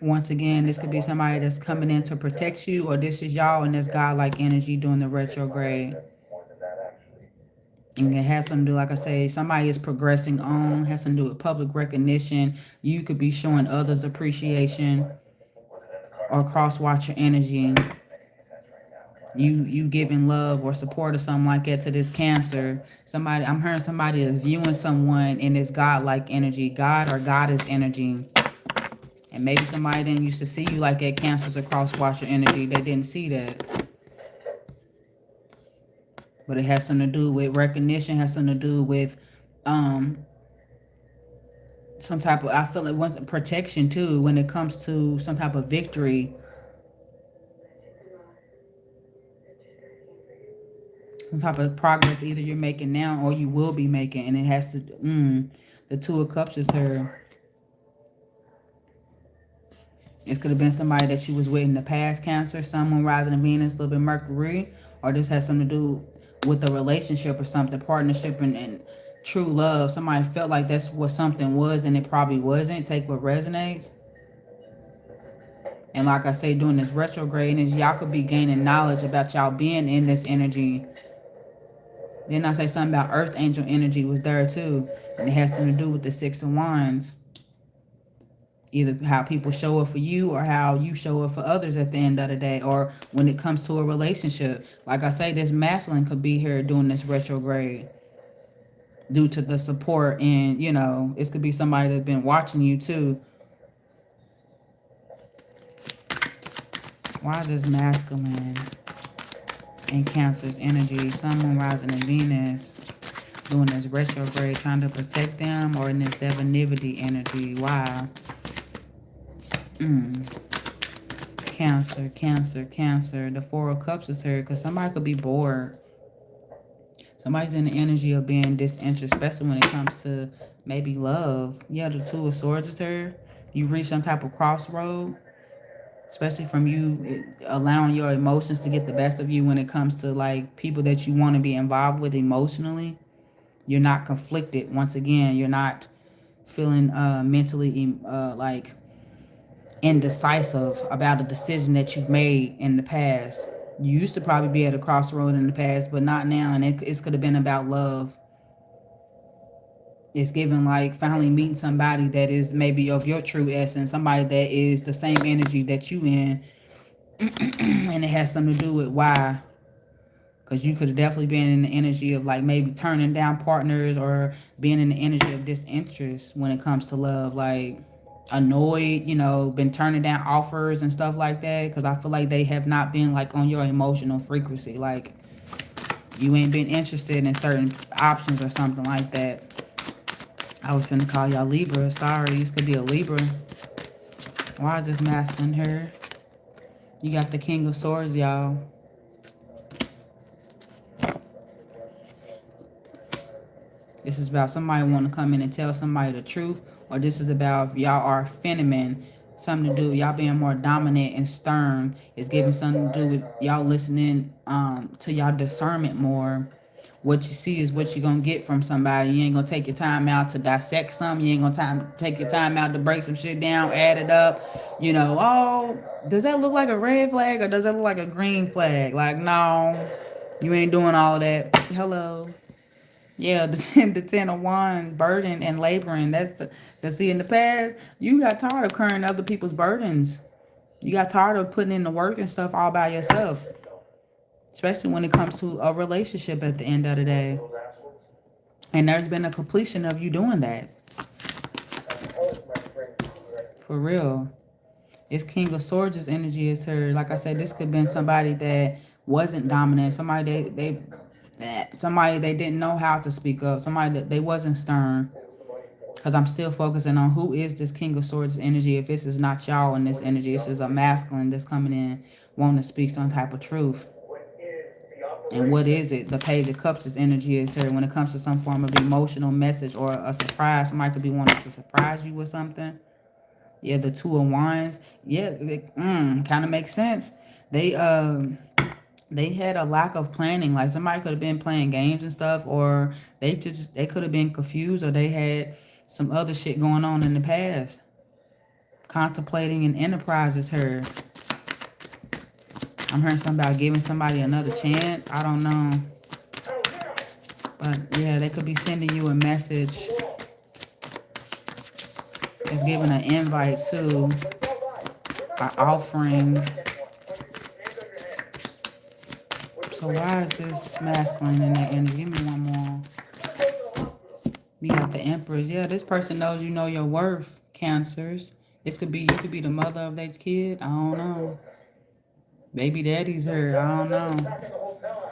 Once again, this could be somebody that's coming in to protect you, or this is y'all and this godlike energy doing the retrograde. And it has something to do, like I say, somebody is progressing on, has something to do with public recognition. You could be showing others appreciation or cross-watcher energy. You giving love or support or something like that to this Cancer. Somebody, I'm hearing somebody is viewing someone in this godlike energy, God or goddess energy. And maybe somebody didn't used to see you like that. Cancer's a cross-watcher energy. They didn't see that. But it has something to do with recognition, has something to do with some type of, I feel like once protection too, when it comes to some type of victory. Some type of progress either you're making now or you will be making. And it has to, the Two of Cups is her. This could have been somebody that she was with in the past, Cancer, Sun, Moon, Rising, and Venus, a little bit Mercury. Or this has something to do with a relationship or something, partnership and true love. Somebody felt like that's what something was and it probably wasn't. Take what resonates. And like I say, doing this retrograde energy, y'all could be gaining knowledge about y'all being in this energy. Then I say something about Earth Angel energy was there too. And it has something to do with the Six of Wands. Either how people show up for you or how you show up for others at the end of the day, or when it comes to a relationship. Like I say, this masculine could be here doing this retrograde due to the support, and you know, it could be somebody that's been watching you too. Why is this masculine in Cancer's energy? Sun, Moon, rising in Venus doing this retrograde, trying to protect them, or in this divinity energy? Why? Cancer, Cancer, Cancer. The Four of Cups is here because somebody could be bored. Somebody's in the energy of being disinterested, especially when it comes to maybe love. Yeah, the Two of Swords is here. You reach some type of crossroad, especially from you allowing your emotions to get the best of you when it comes to like people that you want to be involved with emotionally. You're not conflicted. Once again, you're not feeling mentally like indecisive about a decision that you've made in the past. You used to probably be at a crossroad in the past, but not now. And it could have been about love. It's given like finally meeting somebody that is maybe of your true essence, somebody that is the same energy that you in. And it has something to do with why. Because you could have definitely been in the energy of like maybe turning down partners, or being in the energy of disinterest when it comes to love. Like annoyed, you know, been turning down offers and stuff like that. Because I feel like they have not been like on your emotional frequency. Like you ain't been interested in certain options or something like that. I was finna call y'all Libra. Sorry, this could be a Libra. Why is this masculine here? You got the King of Swords, y'all. This is about somebody wanting to come in and tell somebody the truth. Or this is about if y'all are feminine, something to do, y'all being more dominant and stern. It's giving something to do with y'all listening to y'all discernment more. What you see is what you're going to get from somebody. You ain't going to take your time out to dissect something. You ain't going to take your time out to break some shit down, add it up. You know, oh, does that look like a red flag or does that look like a green flag? Like, no, you ain't doing all that. Hello. Yeah, the 10 of Wands, burden and laboring. That's see, in the past, you got tired of carrying other people's burdens. You got tired of putting in the work and stuff all by yourself. Especially when it comes to a relationship at the end of the day. And there's been a completion of you doing that. For real. It's King of Swords' energy is her. Like I said, this could have been somebody that wasn't dominant. Somebody they didn't know how to speak up. Somebody that they wasn't stern. Because I'm still focusing on who is this King of Swords energy. If this is not y'all in this energy, this is a masculine that's coming in wanting to speak some type of truth. And what is it? The Page of Cups' energy is here when it comes to some form of emotional message or a surprise. Somebody could be wanting to surprise you with something. Yeah, the Two of Wands. Yeah, kind of makes sense. They had a lack of planning. Like somebody could have been playing games and stuff, or they could have been confused, or they had some other shit going on in the past. Contemplating an enterprise is her. I'm hearing something about giving somebody another chance. I don't know. But yeah, they could be sending you a message. It's giving an invite to an offering. So why is this masculine in that energy? Give me one more. We got the Empress. Yeah, this person knows you know your worth, Cancers. This could be, you could be the mother of that kid. I don't know. Baby daddy's her. I don't know.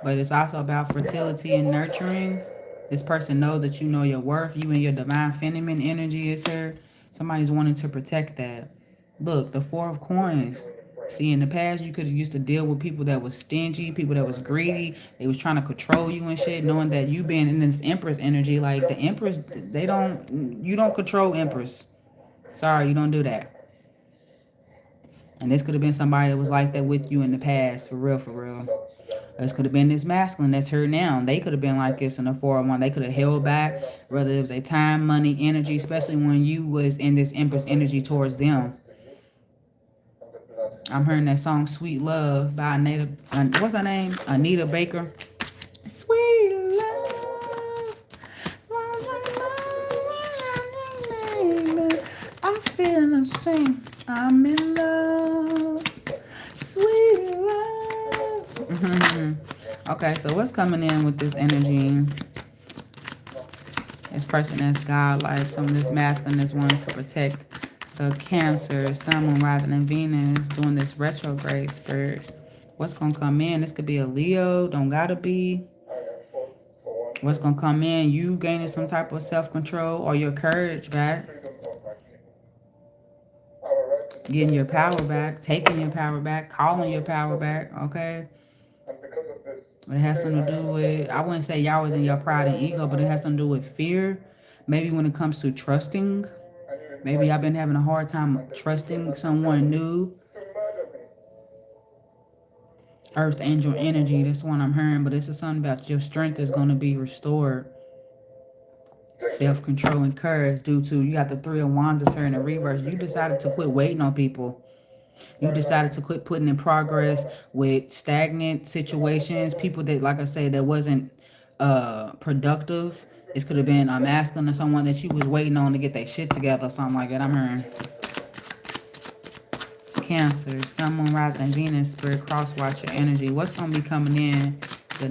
But it's also about fertility and nurturing. This person knows that you know your worth. You and your divine feminine energy is her. Somebody's wanting to protect that. Look, the Four of Coins. See, in the past, you could have used to deal with people that was stingy, people that was greedy. They was trying to control you and shit, knowing that you being in this Empress energy. Like, the Empress, you don't control Empress. Sorry, you don't do that. And this could have been somebody that was like that with you in the past, for real, for real. This could have been this masculine that's here now. They could have been like this in the 401. They could have held back, whether it was a time, money, energy, especially when you was in this Empress energy towards them. I'm hearing that song Sweet Love by Anita, what's her name? Anita Baker. Sweet love. I feel the same Okay, so what's coming in with this energy? This person that's godlike, some of this masculine is wanting to protect the Cancer, Sun, Moon, Rising, and Venus doing this retrograde spirit. What's going to come in? This could be a Leo, don't gotta be. What's going to come in? You gaining some type of self-control or your courage back. Getting your power back, taking your power back, calling your power back, okay? But it has something to do with, I wouldn't say y'all was in your pride and ego, but it has something to do with fear. Maybe when it comes to trusting. Maybe I've been having a hard time trusting someone new. Earth angel energy, that's one I'm hearing, but this is something about your strength is going to be restored. Self-control and courage due to, you got the Three of Wands is here in the reverse. You decided to quit waiting on people. You decided to quit putting in progress with stagnant situations, people that, like I said, that wasn't productive. This could have been a masculine or someone that you was waiting on to get their shit together or something like that. I'm hearing Cancer, Sun, Moon, Rising, and Venus, Spirit, Crosswatcher energy. What's going to be coming in? The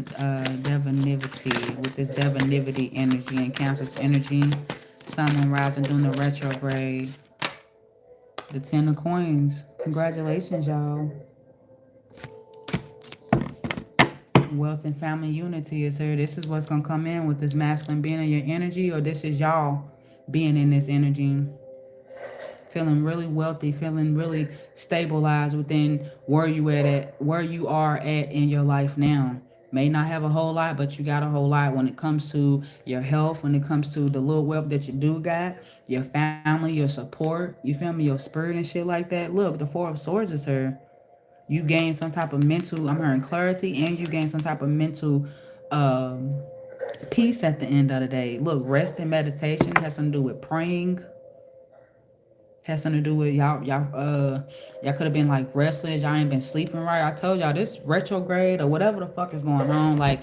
divinity, with this divinity energy and Cancer's energy. Sun, Moon, Rising, doing the retrograde. The Ten of Coins. Congratulations, y'all. Wealth and family unity is here. This is what's going to come in with this masculine being in your energy, or this is y'all being in this energy. Feeling really wealthy, feeling really stabilized within where you are at in your life now. May not have a whole lot, but you got a whole lot when it comes to your health, when it comes to the little wealth that you do got, your family, your support, you feel me, your spirit and shit like that. Look, the Four of Swords is here. You gain some type of mental, I'm hearing clarity, and you gain some type of mental peace at the end of the day. Look, rest and meditation has something to do with praying. Has something to do with y'all could have been like restless. Y'all ain't been sleeping right. I told y'all this retrograde or whatever the fuck is going on. Like,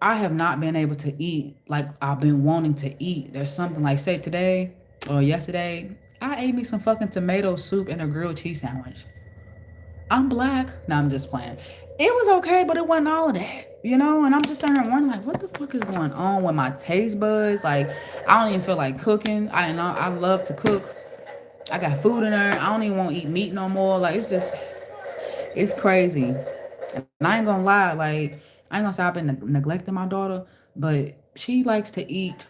I have not been able to eat like I've been wanting to eat. There's something like, say today or yesterday, I ate me some fucking tomato soup and a grilled cheese sandwich. I'm black. No, I'm just playing. It was okay, but it wasn't all of that, you know? And I'm just sitting here wondering, like, what the fuck is going on with my taste buds? Like, I don't even feel like cooking. I love to cook. I got food in there. I don't even want to eat meat no more. Like, it's crazy. And I ain't gonna lie, like, I ain't gonna say I've been neglecting my daughter, but she likes to eat.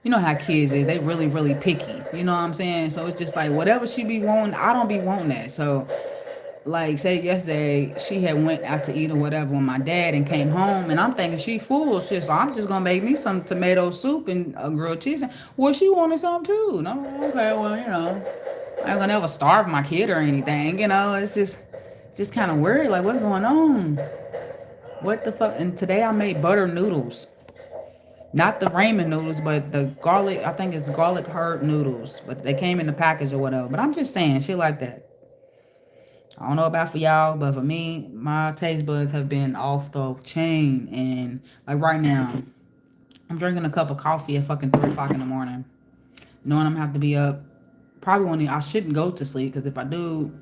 You know how kids is. They really, really picky. You know what I'm saying? So it's just like, whatever she be wanting, I don't be wanting that. So, like, say yesterday, she had went out to eat or whatever with my dad and came home, and I'm thinking she full shit, so I'm just gonna make me some tomato soup and a grilled cheese. Well, she wanted some too. And I'm like, okay, well, you know, I ain't gonna ever starve my kid or anything, you know. It's just kind of weird. Like, what's going on? What the fuck? And today I made butter noodles. Not the ramen noodles, but the garlic, I think it's garlic herb noodles. But they came in the package or whatever. But I'm just saying, shit like that. I don't know about for y'all, but for me, my taste buds have been off the chain. And like right now, I'm drinking a cup of coffee at fucking 3 o'clock in the morning. Knowing I'm gonna have to be up probably when I shouldn't go to sleep, because if I do,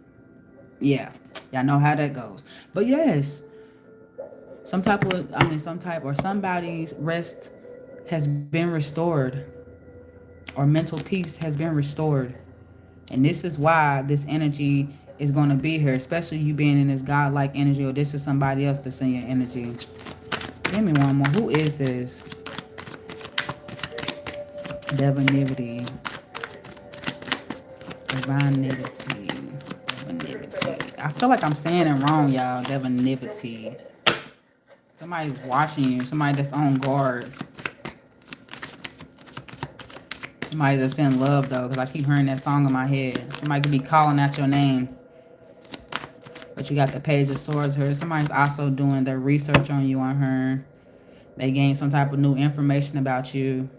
yeah, y'all know how that goes. But yes, somebody's rest has been restored, or mental peace has been restored. And this is why this energy is going to be here, especially you being in this godlike energy, or this is somebody else that's in your energy. Give me one more. Who is this? Divinity. Divinity. I feel like I'm saying it wrong, y'all. Divinity. Somebody's watching you. Somebody that's on guard. Somebody that's in love, though, because I keep hearing that song in my head. Somebody could be calling out your name. But you got the Page of Swords here. Somebody's also doing their research on you on her. They gain some type of new information about you.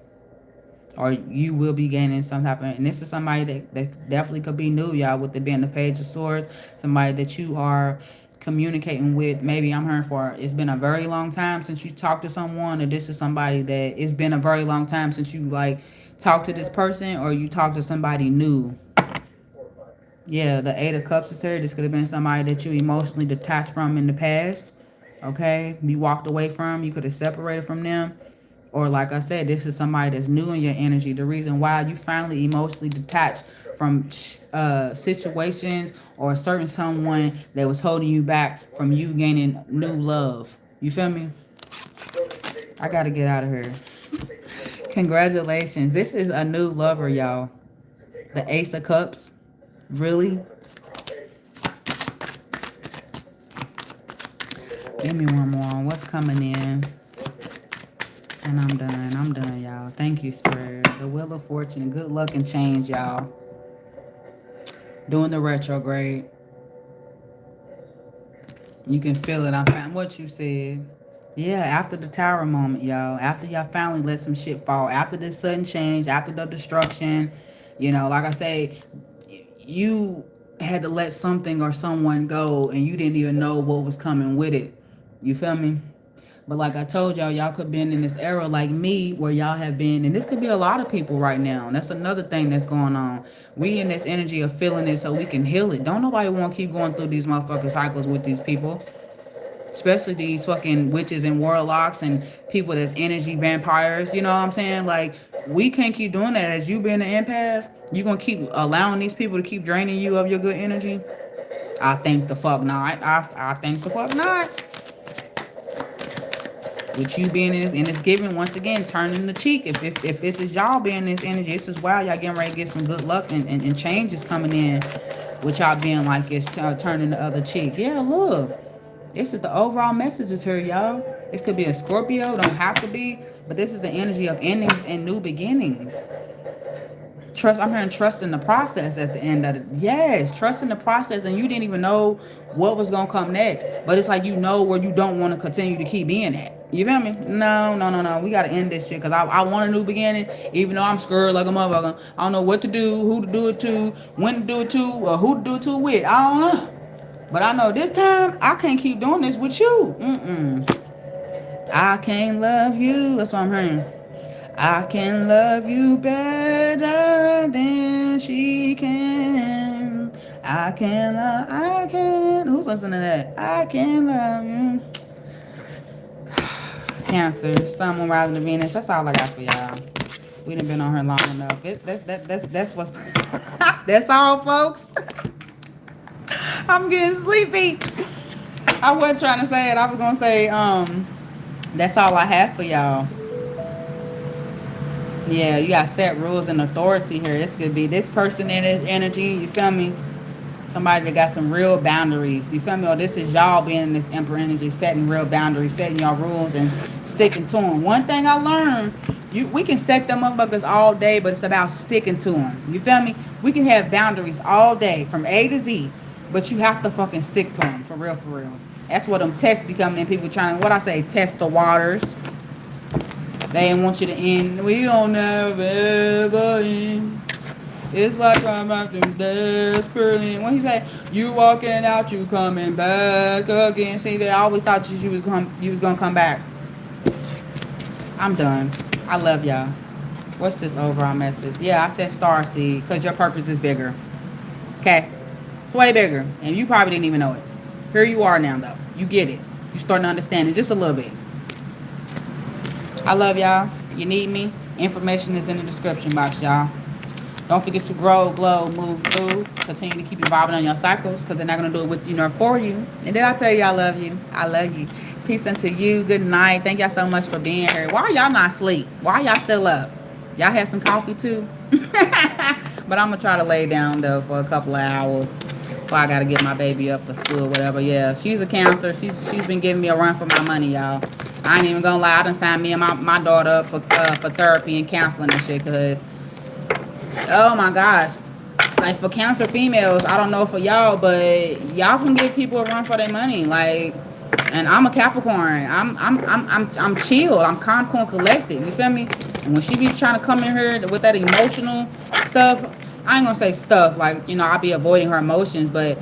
Or you will be gaining some type of... And this is somebody that definitely could be new, y'all, with it being the Page of Swords. Somebody that you are communicating with. Maybe I'm hearing for... It's been a very long time since you talked to someone. Or this is somebody that... It's been a very long time since you, like, talked to this person. Or you talked to somebody new. Yeah, the Eight of Cups is here. This could have been somebody that you emotionally detached from in the past. Okay? You walked away from, you could have separated from them. Or like I said, this is somebody that's new in your energy. The reason why you finally emotionally detached from situations or a certain someone that was holding you back from you gaining new love. You feel me? I got to get out of here. Congratulations. This is a new lover, y'all. The Ace of Cups. Really? Give me one more. What's coming in? And I'm done. I'm done, y'all. Thank you, Spirit. The Wheel of Fortune. Good luck and change, y'all. Doing the retrograde. You can feel it. I found what you said. Yeah, after the tower moment, y'all. After y'all finally let some shit fall. After this sudden change. After the destruction. You know, like I say, you had to let something or someone go and you didn't even know what was coming with it. You feel me? But like I told y'all, y'all could have been in this era like me where y'all have been. And this could be a lot of people right now. And that's another thing that's going on. We in this energy of feeling it so we can heal it. Don't nobody want to keep going through these motherfucking cycles with these people. Especially these fucking witches and warlocks and people that's energy vampires. You know what I'm saying? Like, we can't keep doing that. As you being an empath, you going to keep allowing these people to keep draining you of your good energy? I think the fuck not. I think the fuck not. With you being in this giving, once again, turning the cheek. If this is y'all being in this energy, this is wow, y'all getting ready to get some good luck and changes coming in. With y'all being like it's turning the other cheek. Yeah, look. This is the overall messages here, y'all. This could be a Scorpio, don't have to be. But this is the energy of endings and new beginnings. Trust, I'm hearing trust in the process at the end of it. Yes, trust in the process, and you didn't even know what was gonna come next. But it's like you know where you don't want to continue to keep being at. You feel me? No. We gotta end this shit because I want a new beginning, even though I'm scared like a motherfucker. I don't know what to do, who to do it to, when to do it to, or who to do it to with. I don't know. But I know this time I can't keep doing this with you. I can't love you. That's what I'm hearing. I can love you better than she can. I can. Who's listening to that? I can love you. Cancer, Sun, Moon, Rising, and Venus. That's all I got for y'all. We done been on here long enough. That's what's. That's all, folks. I'm getting sleepy. I wasn't trying to say it. I was gonna say, that's all I have for y'all. Yeah, you got set rules and authority here. This could be this person in his energy. You feel me? Somebody that got some real boundaries. You feel me? Or this is y'all being in this emperor energy, setting real boundaries, setting y'all rules and sticking to them. One thing I learned, we can set them motherfuckers all day, but it's about sticking to them. You feel me? We can have boundaries all day from A to Z, but you have to fucking stick to them for real, for real. That's what them tests be coming in. People trying to, what I say, test the waters. They ain't want you to end. We don't never ever end. It's like I'm acting desperately. When he said, you walking out, you coming back again. See, they always thought you was gonna come back. I'm done. I love y'all. What's this overall message? Yeah, I said starseed because your purpose is bigger. Okay? Way bigger. And you probably didn't even know it. Here you are now, though. You get it. You starting to understand it just a little bit. I love y'all. You need me? Information is in the description box, y'all. Don't forget to grow, glow, move, groove. Continue to keep evolving on your cycles because they're not going to do it with you nor for you. And then I tell you I love you. I love you. Peace unto you. Good night. Thank y'all so much for being here. Why are y'all not asleep? Why are y'all still up? Y'all had some coffee too? But I'm going to try to lay down, though, for a couple of hours. Before I got to get my baby up for school, whatever. Yeah, she's a counselor. She's been giving me a run for my money, y'all. I ain't even going to lie. I done signed me and my daughter up for therapy and counseling and shit because... Oh my gosh. Like for cancer females, I don't know for y'all, but y'all can give people a run for their money. Like, and I'm a Capricorn. I'm chilled. I'm calm, cool, collected. You feel me? And when she be trying to come in here with that emotional stuff, I ain't gonna say stuff like, you know, I be avoiding her emotions, but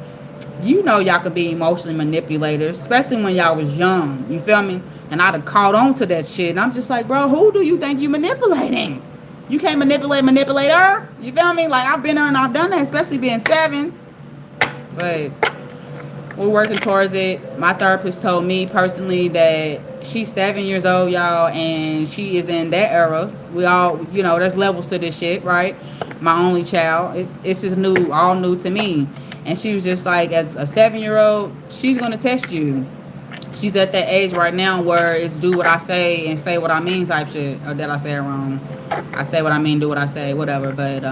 you know y'all could be emotionally manipulators, especially when y'all was young. You feel me? And I'd have caught on to that shit. And I'm just like, bro, who do you think you manipulating? You can't manipulate her. You feel me? Like, I've been there and I've done that, especially being 7. But We're working towards it. My therapist told me personally that she's 7 years old, y'all, and she is in that era. We all, you know, there's levels to this shit, right? My only child, it's just new, all new to me. And she was just like, as a 7-year-old, she's gonna test you. She's at that age right now where it's do what I say and say what I mean type shit. Or did I say it wrong? I say what I mean, do what I say, whatever. But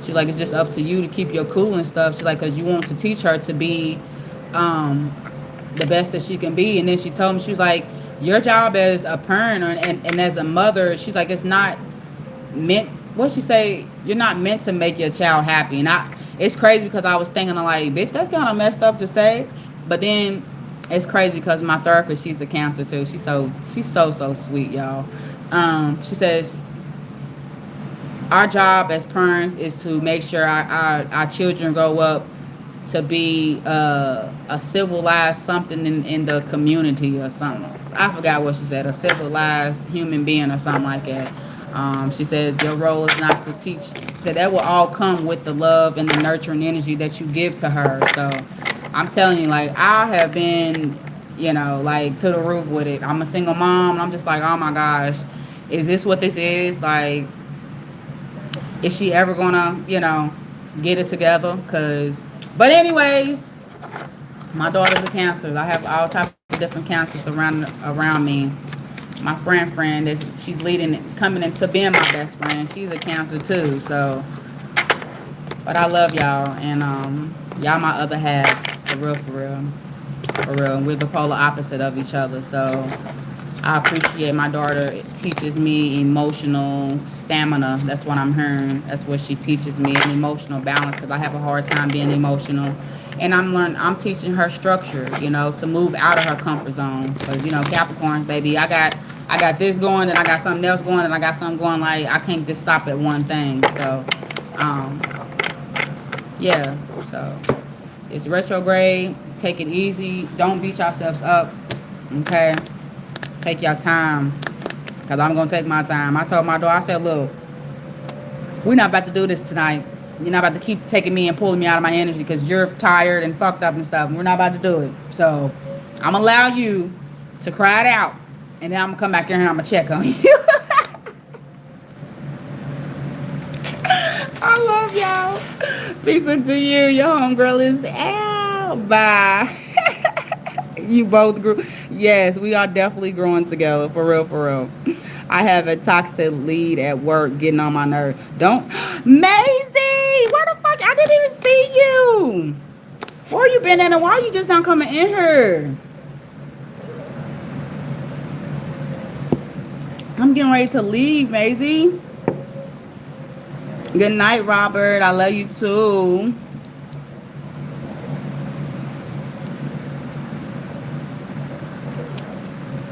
she like, it's just up to you to keep your cool and stuff. She like, cause you want to teach her to be the best that she can be. And then she told me, she was like, your job as a parent and as a mother, she's like, it's not meant, what she say, you're not meant to make your child happy. And it's crazy because I was thinking like, bitch, that's kind of messed up to say. But then it's crazy because my therapist, she's a Cancer too. She's so sweet, y'all. She says our job as parents is to make sure our children grow up to be a civilized something in the community or something. I forgot what she said, a civilized human being or something like that. She says your role is not to teach. She said that will all come with the love and the nurturing energy that you give to her. So I'm telling you, like, I have been, you know, like, to the roof with it. I'm a single mom, and I'm just like, oh my gosh, is this what this is? Like, is she ever gonna, you know, get it together? But anyways, my daughter's a Cancer. I have all types of different Cancers around me. My friend, she's coming into being my best friend. She's a Cancer too. So, but I love y'all, and y'all my other half. For real. We're the polar opposite of each other. So I appreciate my daughter teaches me emotional stamina. That's what I'm hearing. That's what she teaches me, an emotional balance, because I have a hard time being emotional. And I'm teaching her structure, you know, to move out of her comfort zone. Because, you know, Capricorns, baby, I got this going, and I got something else going, and I got something going. Like, I can't just stop at one thing. So, yeah. So it's retrograde. Take it easy. Don't beat yourselves up. Okay? Take your time. Because I'm going to take my time. I told my daughter, I said, look, we're not about to do this tonight. You're not about to keep taking me and pulling me out of my energy because you're tired and fucked up and stuff. We're not about to do it. So I'm going to allow you to cry it out. And then I'm going to come back here and I'm going to check on you. I love y'all. Peace to you. Your homegirl is out. Bye. You both grew. Yes, we are definitely growing together. For real. I have a toxic lead at work getting on my nerves. Don't. Maisie! Where the fuck? I didn't even see you. Where you been at and why you just not coming in here? I'm getting ready to leave, Maisie. Good night, Robert. I love you too.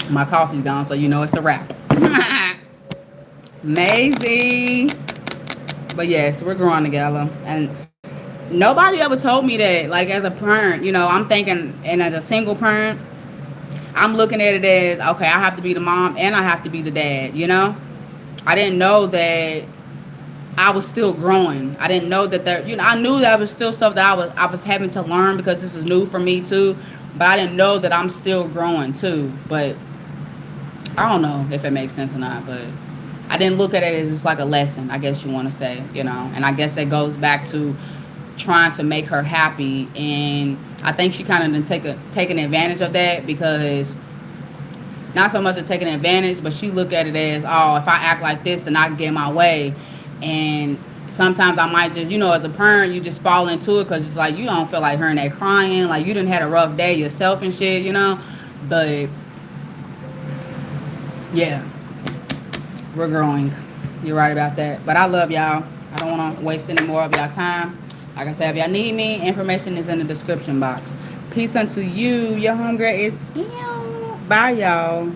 My coffee's gone, so you know it's a wrap. Maisie. But yes, we're growing together. And nobody ever told me that, like, as a parent, you know, I'm thinking, and as a single parent, I'm looking at it as, okay, I have to be the mom and I have to be the dad, you know? I didn't know that I was still growing. I didn't know that there, you know, I knew that was still stuff that I was having to learn because this is new for me too. But I didn't know that I'm still growing too. But I don't know if it makes sense or not, but I didn't look at it as just like a lesson, I guess you want to say, you know. And I guess that goes back to trying to make her happy. And I think she kind of taken advantage of that, because not so much of taking advantage, but she look at it as, oh, if I act like this, then I can get my way. And sometimes I might just, you know, as a parent, you just fall into it because it's like you don't feel like hearing that crying, like you done had a rough day yourself and shit, you know. But yeah, we're growing. You're right about that. But I love y'all. I don't want to waste any more of y'all time. Like I said, if y'all need me, information is in the description box. Peace unto you. Your hunger is ew. Bye, y'all.